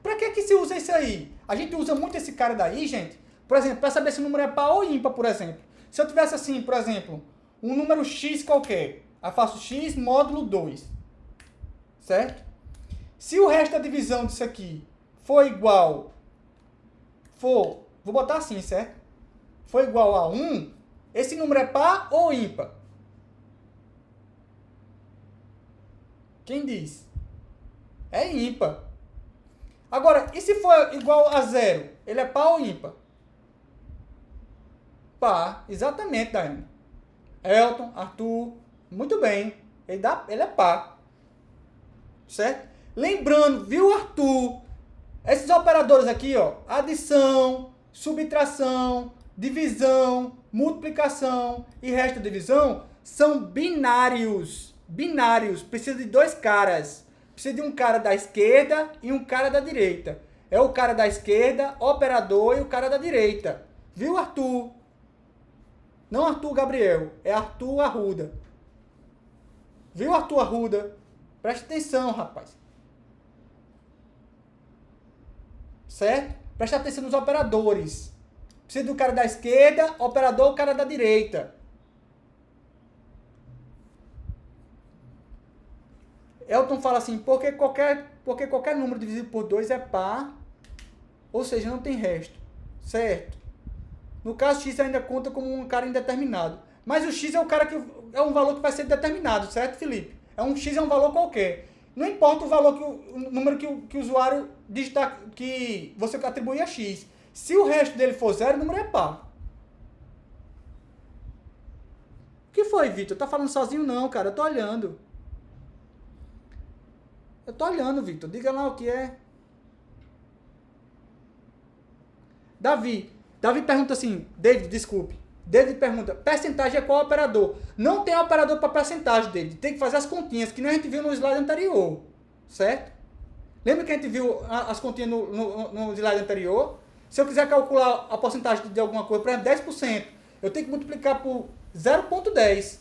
Para que se usa isso aí? A gente usa muito esse cara daí, gente. Por exemplo, para saber se o número é par ou ímpar, por exemplo. Se eu tivesse assim, por exemplo, um número x qualquer. Aí faço x módulo 2. Certo? Se o resto da divisão disso aqui for igual, vou botar assim, certo? For igual a 1, esse número é par ou ímpar? Quem diz? É ímpar. Agora, e se for igual a 0? Ele é par ou ímpar? Par, exatamente, Daiane. Elton, Arthur, muito bem. Ele é par. Certo? Lembrando, viu, Arthur? Esses operadores aqui, ó, adição, subtração, divisão, multiplicação e resto da divisão, são binários. Binários. Precisa de 2 caras. Precisa de um cara da esquerda e um cara da direita. É o cara da esquerda, operador, e o cara da direita. Viu, Arthur? Não Arthur Gabriel, é Arthur Arruda. Viu, Arthur Arruda? Preste atenção, rapaz. Certo? Preste atenção nos operadores. Precisa do cara da esquerda, operador, o cara da direita. Elton fala assim, porque qualquer número dividido por 2 é par, ou seja, não tem resto. Certo? No caso, x ainda conta como um cara indeterminado. Mas o x é é um valor que vai ser determinado, certo, Felipe? X é um valor qualquer. Não importa o valor, o número que o usuário digitar, que você atribui a x. Se o resto dele for 0, o número é par. O que foi, Vitor? Tá falando sozinho não, cara. Eu tô olhando. Eu tô olhando, Vitor. Diga lá o que é. Davi pergunta assim, David, desculpe. David pergunta, percentagem é qual operador? Não tem operador para percentagem, David. Tem que fazer as continhas, que nem a gente viu no slide anterior. Certo? Lembra que a gente viu as continhas no slide anterior? Se eu quiser calcular a porcentagem de alguma coisa, por exemplo, 10%. eu tenho que multiplicar por 0,10.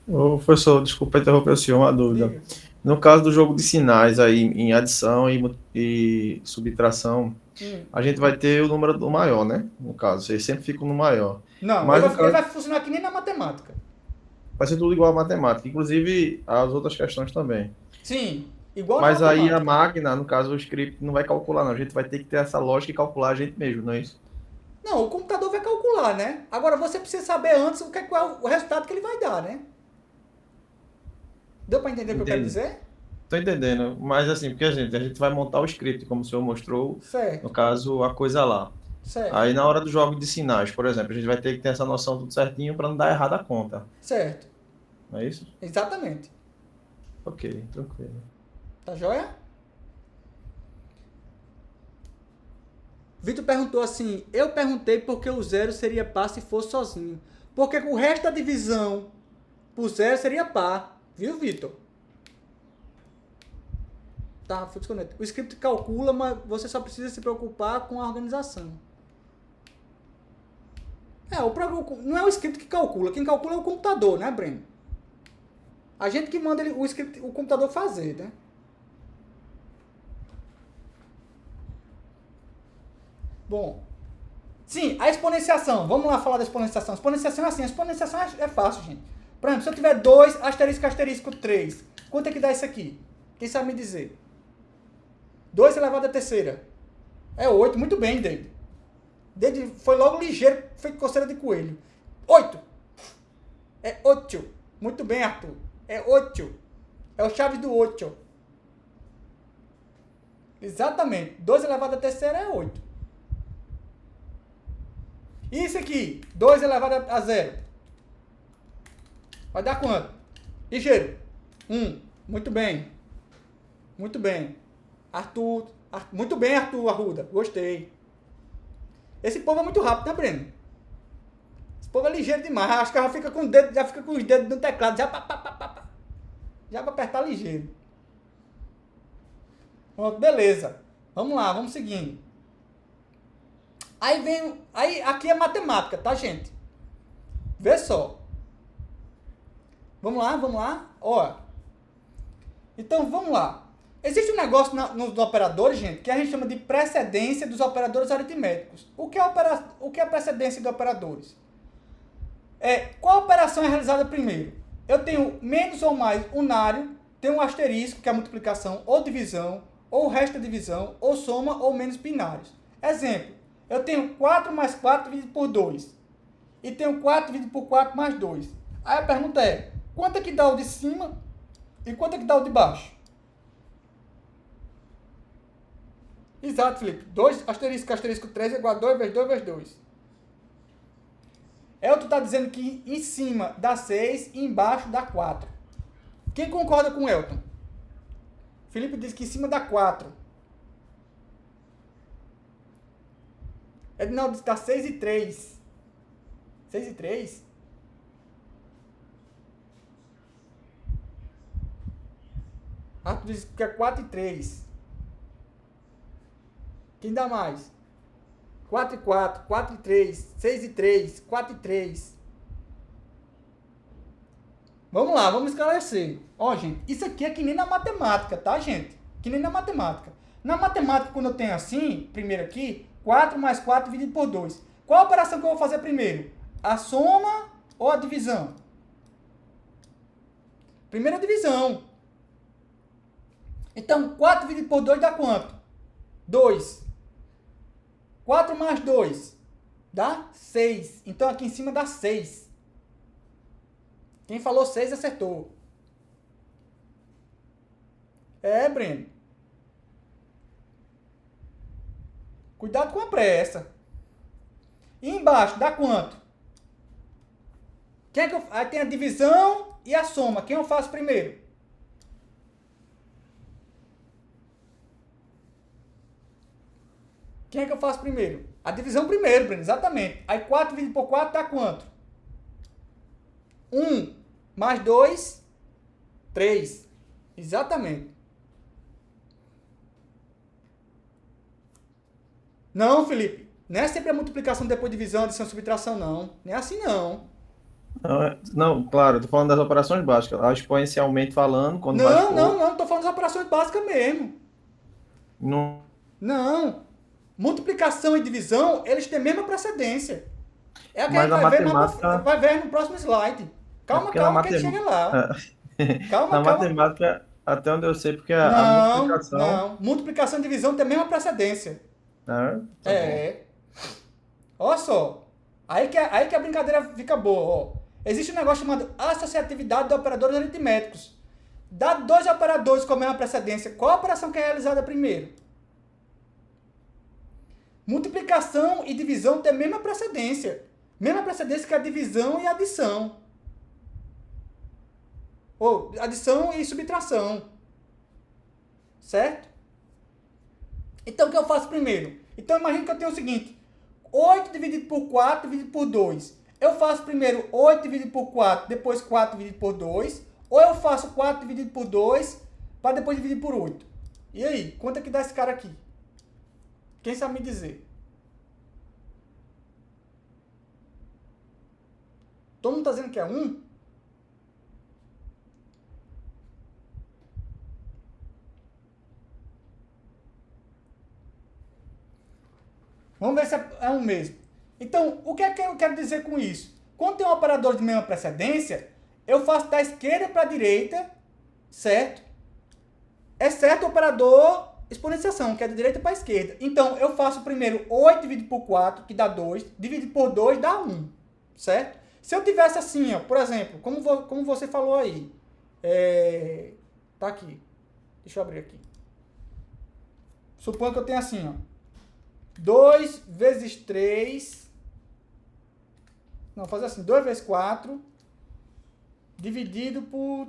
Ô, professor, desculpa interromper o senhor, uma dúvida. Diga. No caso do jogo de sinais aí, em adição e subtração, a gente vai ter o número do maior, né? No caso, vocês sempre ficam no maior. Não, Mas ele no vai, ele caso, vai funcionar que nem na matemática. vai ser tudo igual à matemática, inclusive as outras questões também. Sim, igual na Mas aí a matemática. máquina, no caso o script, não vai calcular, não. A gente vai ter que ter essa lógica e calcular a gente mesmo, não é isso? Não, o computador vai calcular, né? Agora você precisa saber antes qual é o resultado que ele vai dar, né? Deu para entender o que eu quero Entendi. dizer? Tô entendendo, mas assim, porque a gente vai montar o script, como o senhor mostrou, no Certo, caso, a coisa lá. certo, Aí na hora do jogo de sinais, por exemplo, a gente vai ter que ter essa noção tudo certinho para não dar errado a conta, certo. não é isso? Exatamente. Ok, tranquilo. Tá joia? Vitor perguntou assim, eu perguntei por que o zero seria par se fosse sozinho. Porque o resto da divisão por zero seria par. Viu, Vitor? Tá, fui desconectado. O script calcula, mas você só precisa se preocupar com a organização. O programa não é o script que calcula. Quem calcula é o computador, né, Breno? A gente que manda o script, o computador fazer, né? Bom. Sim, a exponenciação. Vamos lá falar da exponenciação. Exponenciação é assim. A exponenciação é fácil, gente. Por exemplo, se eu tiver 2, asterisco, asterisco, 3. Quanto é que dá isso aqui? Quem sabe me dizer? 2 elevado à terceira. É 8. Muito bem, David. David foi logo ligeiro, feito coceira de coelho. 8. É 8. Muito bem, Arthur. É 8. É o chave do 8. Exatamente. 2 elevado à terceira é 8. E isso aqui? 2 elevado a 0. Vai dar quanto? Ligeiro. 1. Muito bem. Muito bem. Arthur. Muito bem, Arthur Arruda. Gostei. Esse povo é muito rápido, né, Breno? Esse povo é ligeiro demais. Acho que já fica com os dedos no teclado. Já para apertar ligeiro. Pronto, beleza. Vamos lá, vamos seguindo. Aí aqui é matemática, tá, gente? Vê só. Vamos lá. Ó. Então, vamos lá. Existe um negócio nos operadores, gente, que a gente chama de precedência dos operadores aritméticos. O que é a precedência de operadores? Qual operação é realizada primeiro? Eu tenho menos ou mais unário, tenho um asterisco, que é a multiplicação ou divisão, ou resto da divisão, ou soma ou menos binários. Exemplo, eu tenho 4 mais 4 dividido por 2. E tenho 4 dividido por 4 mais 2. Aí a pergunta é, quanto é que dá o de cima e quanto é que dá o de baixo? Exato, Felipe. 2 asterisco 3 é igual a 2 vezes 2 vezes 2. Elton está dizendo que em cima dá 6 e embaixo dá 4. Quem concorda com Elton? Felipe diz que em cima dá 4. Edinaldo diz que dá 6 e 3. 6 e 3? Arthur diz que é 4 e 3. Quem dá mais? 4 e 4, 4 e 3, 6 e 3, 4 e 3. Vamos lá, vamos esclarecer. Ó, gente, isso aqui é que nem na matemática, tá, gente? Que nem na matemática. Na matemática, quando eu tenho assim, primeiro aqui, 4 mais 4 dividido por 2. Qual a operação que eu vou fazer primeiro? A soma ou a divisão? Primeiro a divisão. Então, 4 dividido por 2 dá quanto? 2. 4 mais 2 dá 6. Então, aqui em cima dá 6. Quem falou 6 acertou. Breno. Cuidado com a pressa. E embaixo, dá quanto? Aí tem a divisão e a soma. Quem eu faço primeiro? Quem é que eu faço primeiro? A divisão primeiro, Breno, exatamente. Aí 4 dividido por 4 dá quanto? 1 mais 2, 3. Exatamente. Não, Felipe. Não é sempre a multiplicação depois de divisão, adição, subtração, não. Não é assim, não. Não, claro, eu tô falando das operações básicas. Exponencialmente falando, quando vai Não, for, não, não. Tô falando das operações básicas mesmo. não, Não. Multiplicação e divisão, eles têm a mesma precedência. É o que a mas gente a matemática, vai ver no próximo slide. Calma, porque na calma, que a gente chega lá. Calma, na calma. matemática, até onde eu sei, porque a Não, multiplicação, não. Multiplicação e divisão têm a mesma precedência. né? Tá bom. É. Olha só. Aí que a brincadeira fica boa. Ó. Existe um negócio chamado associatividade de operadores aritméticos. Dá dois operadores com a mesma precedência. Qual a operação que é realizada primeiro? Multiplicação e divisão têm a mesma precedência. Mesma precedência que a divisão e a adição. Ou adição e subtração. Certo? Então, o que eu faço primeiro? Então, imagine que eu tenho o seguinte. 8 dividido por 4 dividido por 2. Eu faço primeiro 8 dividido por 4, depois 4 dividido por 2. Ou eu faço 4 dividido por 2, para depois dividir por 8. E aí, quanto é que dá esse cara aqui? Quem sabe me dizer? Todo mundo está dizendo que é 1? Vamos ver se é 1 mesmo. Então, o que é que eu quero dizer com isso? Quando tem um operador de mesma precedência, eu faço da esquerda para a direita, certo? Exceto o operador exponenciação, que é da direita para a esquerda. Então, eu faço primeiro 8 dividido por 4, que dá 2, dividido por 2 dá 1, certo? Se eu tivesse assim, ó, por exemplo, como você falou aí, tá aqui, deixa eu abrir aqui. Suponho que eu tenho assim, ó, 2 vezes 3, não, fazer assim, 2 vezes 4, dividido por,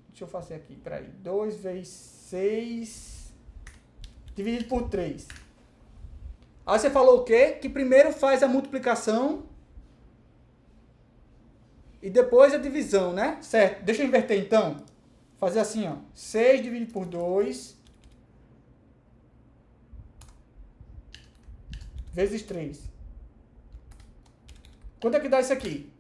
deixa eu fazer aqui, peraí, 2 vezes 6, dividido por 3. Aí você falou o quê? Que primeiro faz a multiplicação e depois a divisão, né? Certo, deixa eu inverter então. Fazer assim, ó, 6 dividido por 2 vezes 3. Quanto é que dá isso aqui?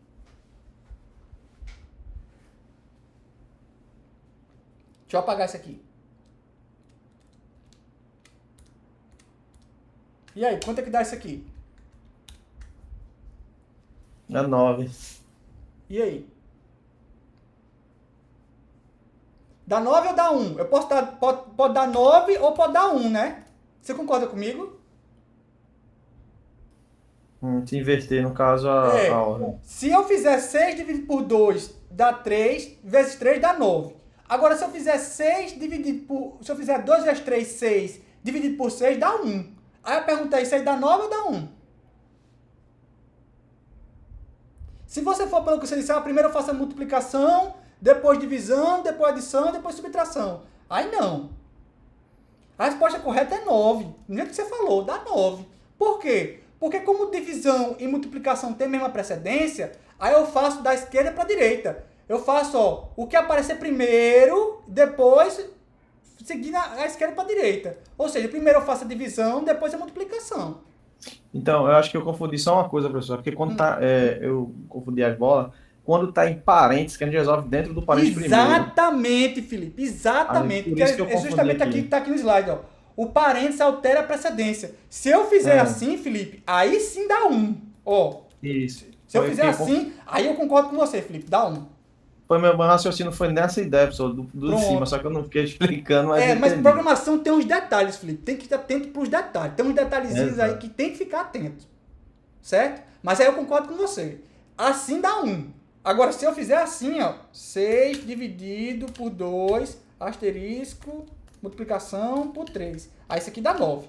Deixa eu apagar isso aqui. E aí, quanto é que dá isso aqui? É 9. E aí? Dá 9 ou dá 1? Eu posso dar, pode dar 9 ou pode dar 1, né? Você concorda comigo? Se inverter, no caso, a ordem. Se eu fizer 6 dividido por 2 dá 3, vezes 3 dá 9. Agora, se eu fizer 6 dividido por... Se eu fizer 2 vezes 3, 6, dividido por 6 dá 1. Aí eu perguntei, 6 dá 9 ou dá 1? Se você for pelo que você disse, primeiro eu faço a multiplicação, depois divisão, depois adição, depois subtração. Aí não. A resposta correta é 9. Do jeito que você falou, dá 9. Por quê? Porque como divisão e multiplicação tem a mesma precedência, aí eu faço da esquerda para a direita. Eu faço, ó, o que aparecer primeiro, depois seguir a esquerda para a direita. Ou seja, primeiro eu faço a divisão, depois a multiplicação. Então, eu acho que eu confundi só uma coisa, professor, porque quando eu confundi as bolas, quando tá em parênteses, que a gente resolve dentro do parênteses primeiro. Exatamente, Felipe, exatamente. Aí, por isso que eu É justamente confundi aqui que está aqui no slide, ó. O parênteses altera a precedência. Se eu fizer assim, Felipe, aí sim dá 1. Ó, Isso. se eu fizer assim, aí eu concordo com você, Felipe, dá 1. Meu raciocínio foi nessa ideia, professor, do de cima, só que eu não fiquei explicando, mas mas entendi. programação tem uns detalhes, Felipe. Tem que estar atento para os detalhes. Tem uns detalhezinhos aí que tem que ficar atento. Certo? Mas aí eu concordo com você. Assim dá 1. Agora, se eu fizer assim, ó, 6 dividido por 2, asterisco, multiplicação por 3. Aí isso aqui dá 9.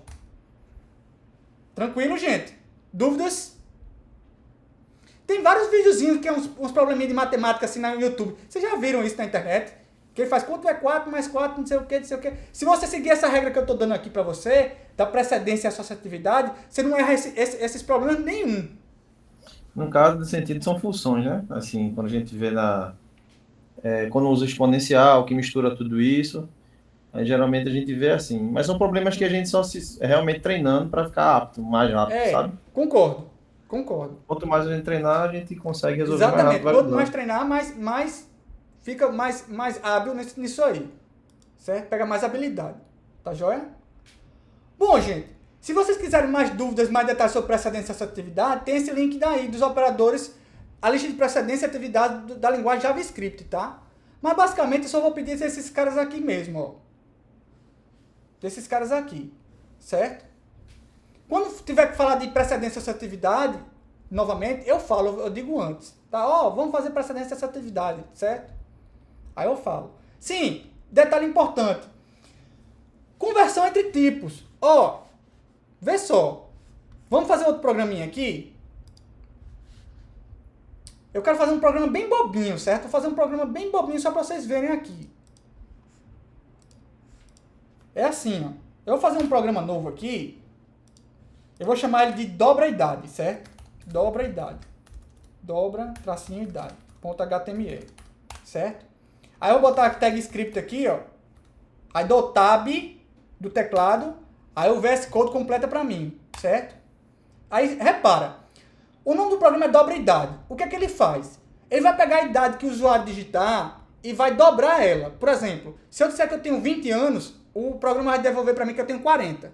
Tranquilo, gente? Dúvidas? Tem vários videozinhos que é uns probleminhas de matemática assim no YouTube. Vocês já viram isso na internet? Que ele faz quanto é 4 mais 4, não sei o que, não sei o que. Se você seguir essa regra que eu estou dando aqui para você, da precedência e associatividade, você não erra esses problemas nenhum. No caso do sentido, são funções, né? Assim, quando a gente vê quando usa exponencial, que mistura tudo isso, Aí, geralmente a gente vê assim. Mas são problemas que a gente só se realmente treinando para ficar apto, mais rápido, sabe? Concordo. Quanto mais a gente treinar, a gente consegue resolver mais Exatamente. rápido. Quanto mais treinar, mais fica mais hábil nisso aí. Certo? Pega mais habilidade. Tá joia? Bom, gente, se vocês quiserem mais dúvidas, mais detalhes sobre precedência e assertividade, tem esse link daí dos operadores, a lista de precedência e atividade da linguagem JavaScript, tá? Mas basicamente eu só vou pedir desses caras aqui mesmo, ó. Desses caras aqui, certo? Quando tiver que falar de precedência e assertividade, novamente, eu digo antes, tá? Ó, vamos fazer precedência e assertividade, certo? Aí eu falo. Sim, detalhe importante. Conversão entre tipos. Ó, vê só. Vamos fazer outro programinha aqui? Eu quero fazer um programa bem bobinho, certo? Vou fazer um programa bem bobinho só para vocês verem aqui. É assim, ó. Eu vou fazer um programa novo aqui. Eu vou chamar ele de dobra idade, certo? Dobra idade. Dobra, tracinho idade. .html. Certo? Aí eu vou botar a tag script aqui, ó. Aí dou tab do teclado. Aí o VS Code completa para mim, certo? Aí, repara. O nome do programa é dobra idade. O que é que ele faz? Ele vai pegar a idade que o usuário digitar e vai dobrar ela. Por exemplo, se eu disser que eu tenho 20 anos, o programa vai devolver para mim que eu tenho 40.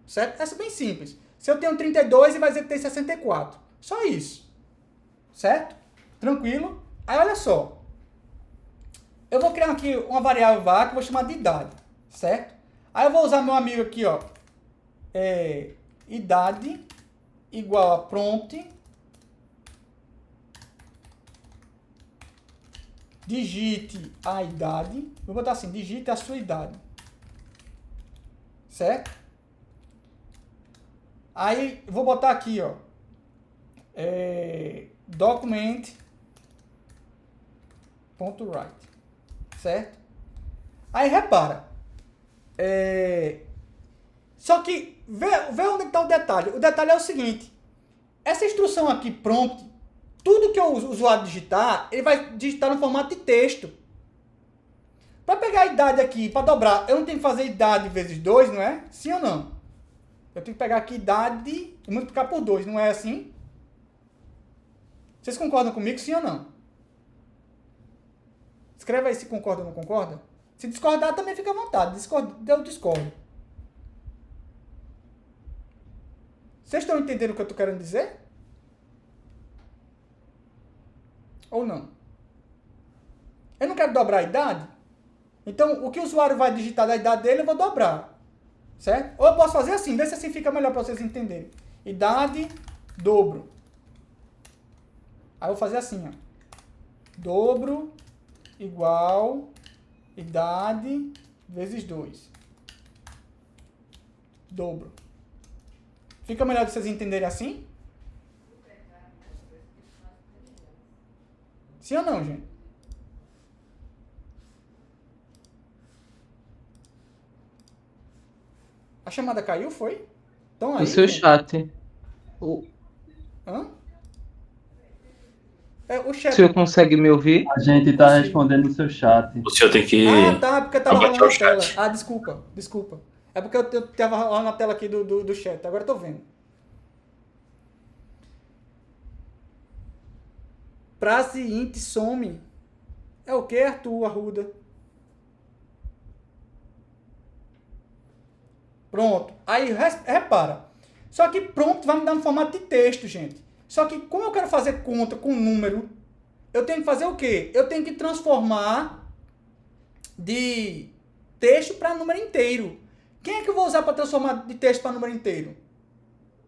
Certo? Essa é bem simples. Se eu tenho 32, ele vai dizer que tem 64. Só isso. Certo? Tranquilo? Aí, olha só. Eu vou criar aqui uma variável var que eu vou chamar de idade. Certo? Aí eu vou usar meu amigo aqui, ó. Idade igual a prompt. Digite a idade. Vou botar assim, digite a sua idade. Certo? Aí, vou botar aqui, ó. Document.write. Certo? Aí, repara. Só que, vê onde está o detalhe. O detalhe é o seguinte. Essa instrução aqui, prompt, tudo que o usuário digitar, ele vai digitar no formato de texto. Para pegar a idade aqui, para dobrar, eu não tenho que fazer idade vezes 2, não é? Sim ou não? Eu tenho que pegar aqui idade e multiplicar por 2, não é assim? Vocês concordam comigo, sim ou não? Escreve aí se concorda ou não concorda. Se discordar, também fica à vontade. Eu discordo. Vocês estão entendendo o que eu estou querendo dizer? Ou não? Eu não quero dobrar a idade. Então, o que o usuário vai digitar da idade dele, eu vou dobrar. Certo? Ou eu posso fazer assim, ver se assim fica melhor para vocês entenderem. Idade, dobro. Aí eu vou fazer assim, ó. Dobro igual idade vezes 2. Dobro. Fica melhor de vocês entenderem assim? Sim ou não, gente? A chamada caiu, foi? Então aí, O seu gente. chat. Hã? O O chat. senhor consegue me ouvir? A gente está Consigo. respondendo no seu chat. O senhor tem que Ah, tá, porque tava rolando abaixar o na tela. chat. Ah, desculpa. É porque eu tava rolando na tela aqui do chat. Agora eu tô vendo. Praze int some. É o que, Arthur Arruda? Pronto. Aí, repara. Só que prompt vai me dar um formato de texto, gente. Só que como eu quero fazer conta com número, eu tenho que fazer o quê? Eu tenho que transformar de texto para número inteiro. Quem é que eu vou usar para transformar de texto para número inteiro?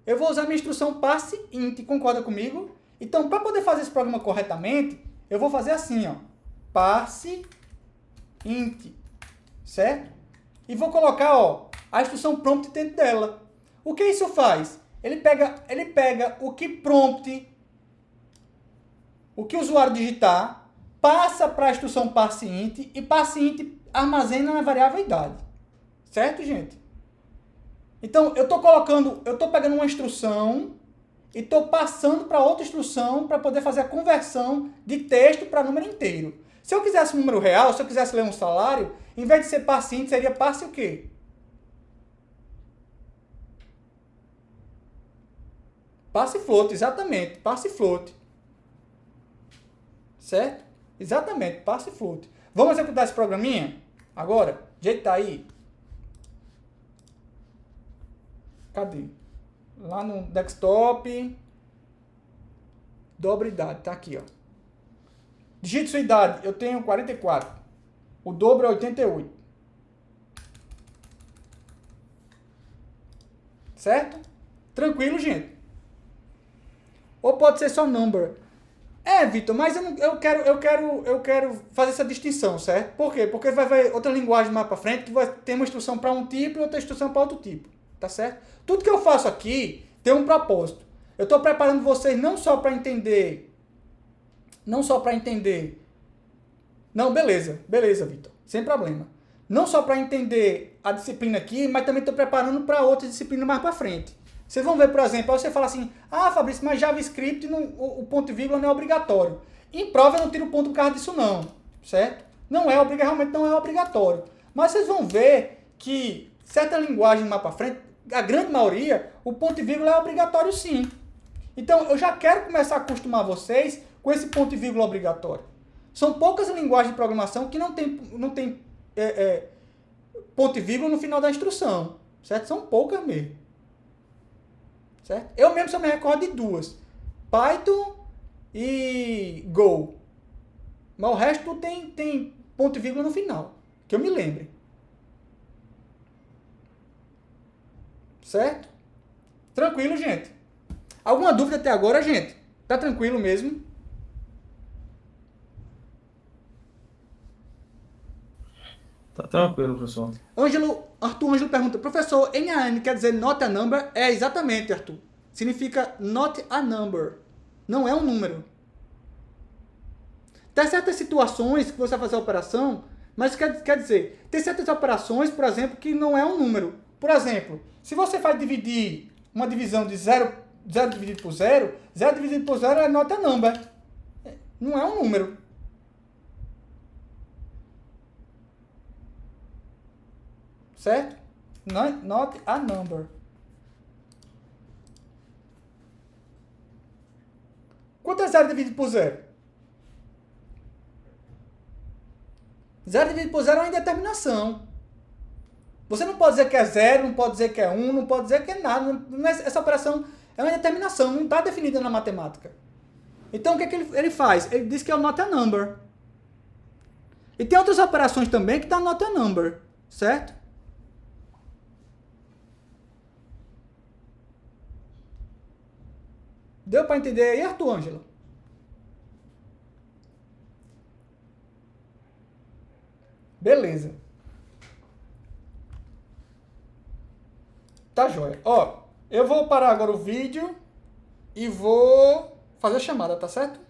Eu vou usar a minha instrução parseInt. Concorda comigo? Então, para poder fazer esse programa corretamente, eu vou fazer assim, ó. ParseInt. Certo? E vou colocar, ó, a instrução prompt dentro dela. O que isso faz? Ele pega o que prompt, o que o usuário digitar, passa para a instrução parseInt e parseInt armazena na variável idade. Certo, gente? Então, eu estou pegando uma instrução e estou passando para outra instrução para poder fazer a conversão de texto para número inteiro. Se eu quisesse um número real, se eu quisesse ler um salário, em vez de ser passe int, seria passe o quê? Passe float, exatamente. Passe float. Certo? Exatamente, passe float. Vamos executar esse programinha? Agora, o jeito tá aí. Cadê? Lá no desktop. Dobra idade, tá aqui, ó. Digite sua idade, eu tenho 44. O dobro é 88. Certo? Tranquilo, gente. Ou pode ser só number. Vitor, mas eu quero fazer essa distinção, certo? Por quê? Porque vai ver outra linguagem mais para frente que vai ter uma instrução para um tipo e outra instrução para outro tipo, tá certo? Tudo que eu faço aqui tem um propósito. Eu estou preparando vocês não só para entender... Não, beleza, Vitor, sem problema. Não só para entender a disciplina aqui, mas também estou preparando para outra disciplina mais para frente. Vocês vão ver, por exemplo, aí você fala assim, Fabrício, mas JavaScript, o ponto e vírgula não é obrigatório. Em prova eu não tiro ponto por causa disso não, certo? Realmente não é obrigatório. Mas vocês vão ver que certa linguagem mais para frente, a grande maioria, o ponto e vírgula é obrigatório sim. Então eu já quero começar a acostumar vocês com esse ponto e vírgula obrigatório. São poucas linguagens de programação que não tem ponto e vírgula no final da instrução, certo? São poucas mesmo. Certo? Eu mesmo só me recordo de duas. Python e Go. Mas o resto tem ponto e vírgula no final. Que eu me lembre. Certo? Tranquilo, gente? Alguma dúvida até agora, gente? Tá tranquilo mesmo? Tá tranquilo, professor. Arthur Ângelo pergunta, professor, NaN quer dizer not a number? É, exatamente, Arthur. Significa not a number. Não é um número. Tem certas situações que você vai fazer a operação, mas quer dizer, tem certas operações, por exemplo, que não é um número. Por exemplo, se você faz dividir uma divisão de 0 dividido por 0, 0 dividido por 0 é not a number. Não é um número. Certo? Not a number. Quanto é 0 dividido por 0? 0 dividido por 0 é uma indeterminação. Você não pode dizer que é 0, não pode dizer que é 1, não pode dizer que é nada. Essa operação é uma indeterminação, não está definida na matemática. Então o que ele faz? Ele diz que é o not a number. E tem outras operações também que dá not a number. Certo? Deu para entender aí, Arthur Ângelo? Beleza. Tá joia. Ó, eu vou parar agora o vídeo e vou fazer a chamada, tá certo?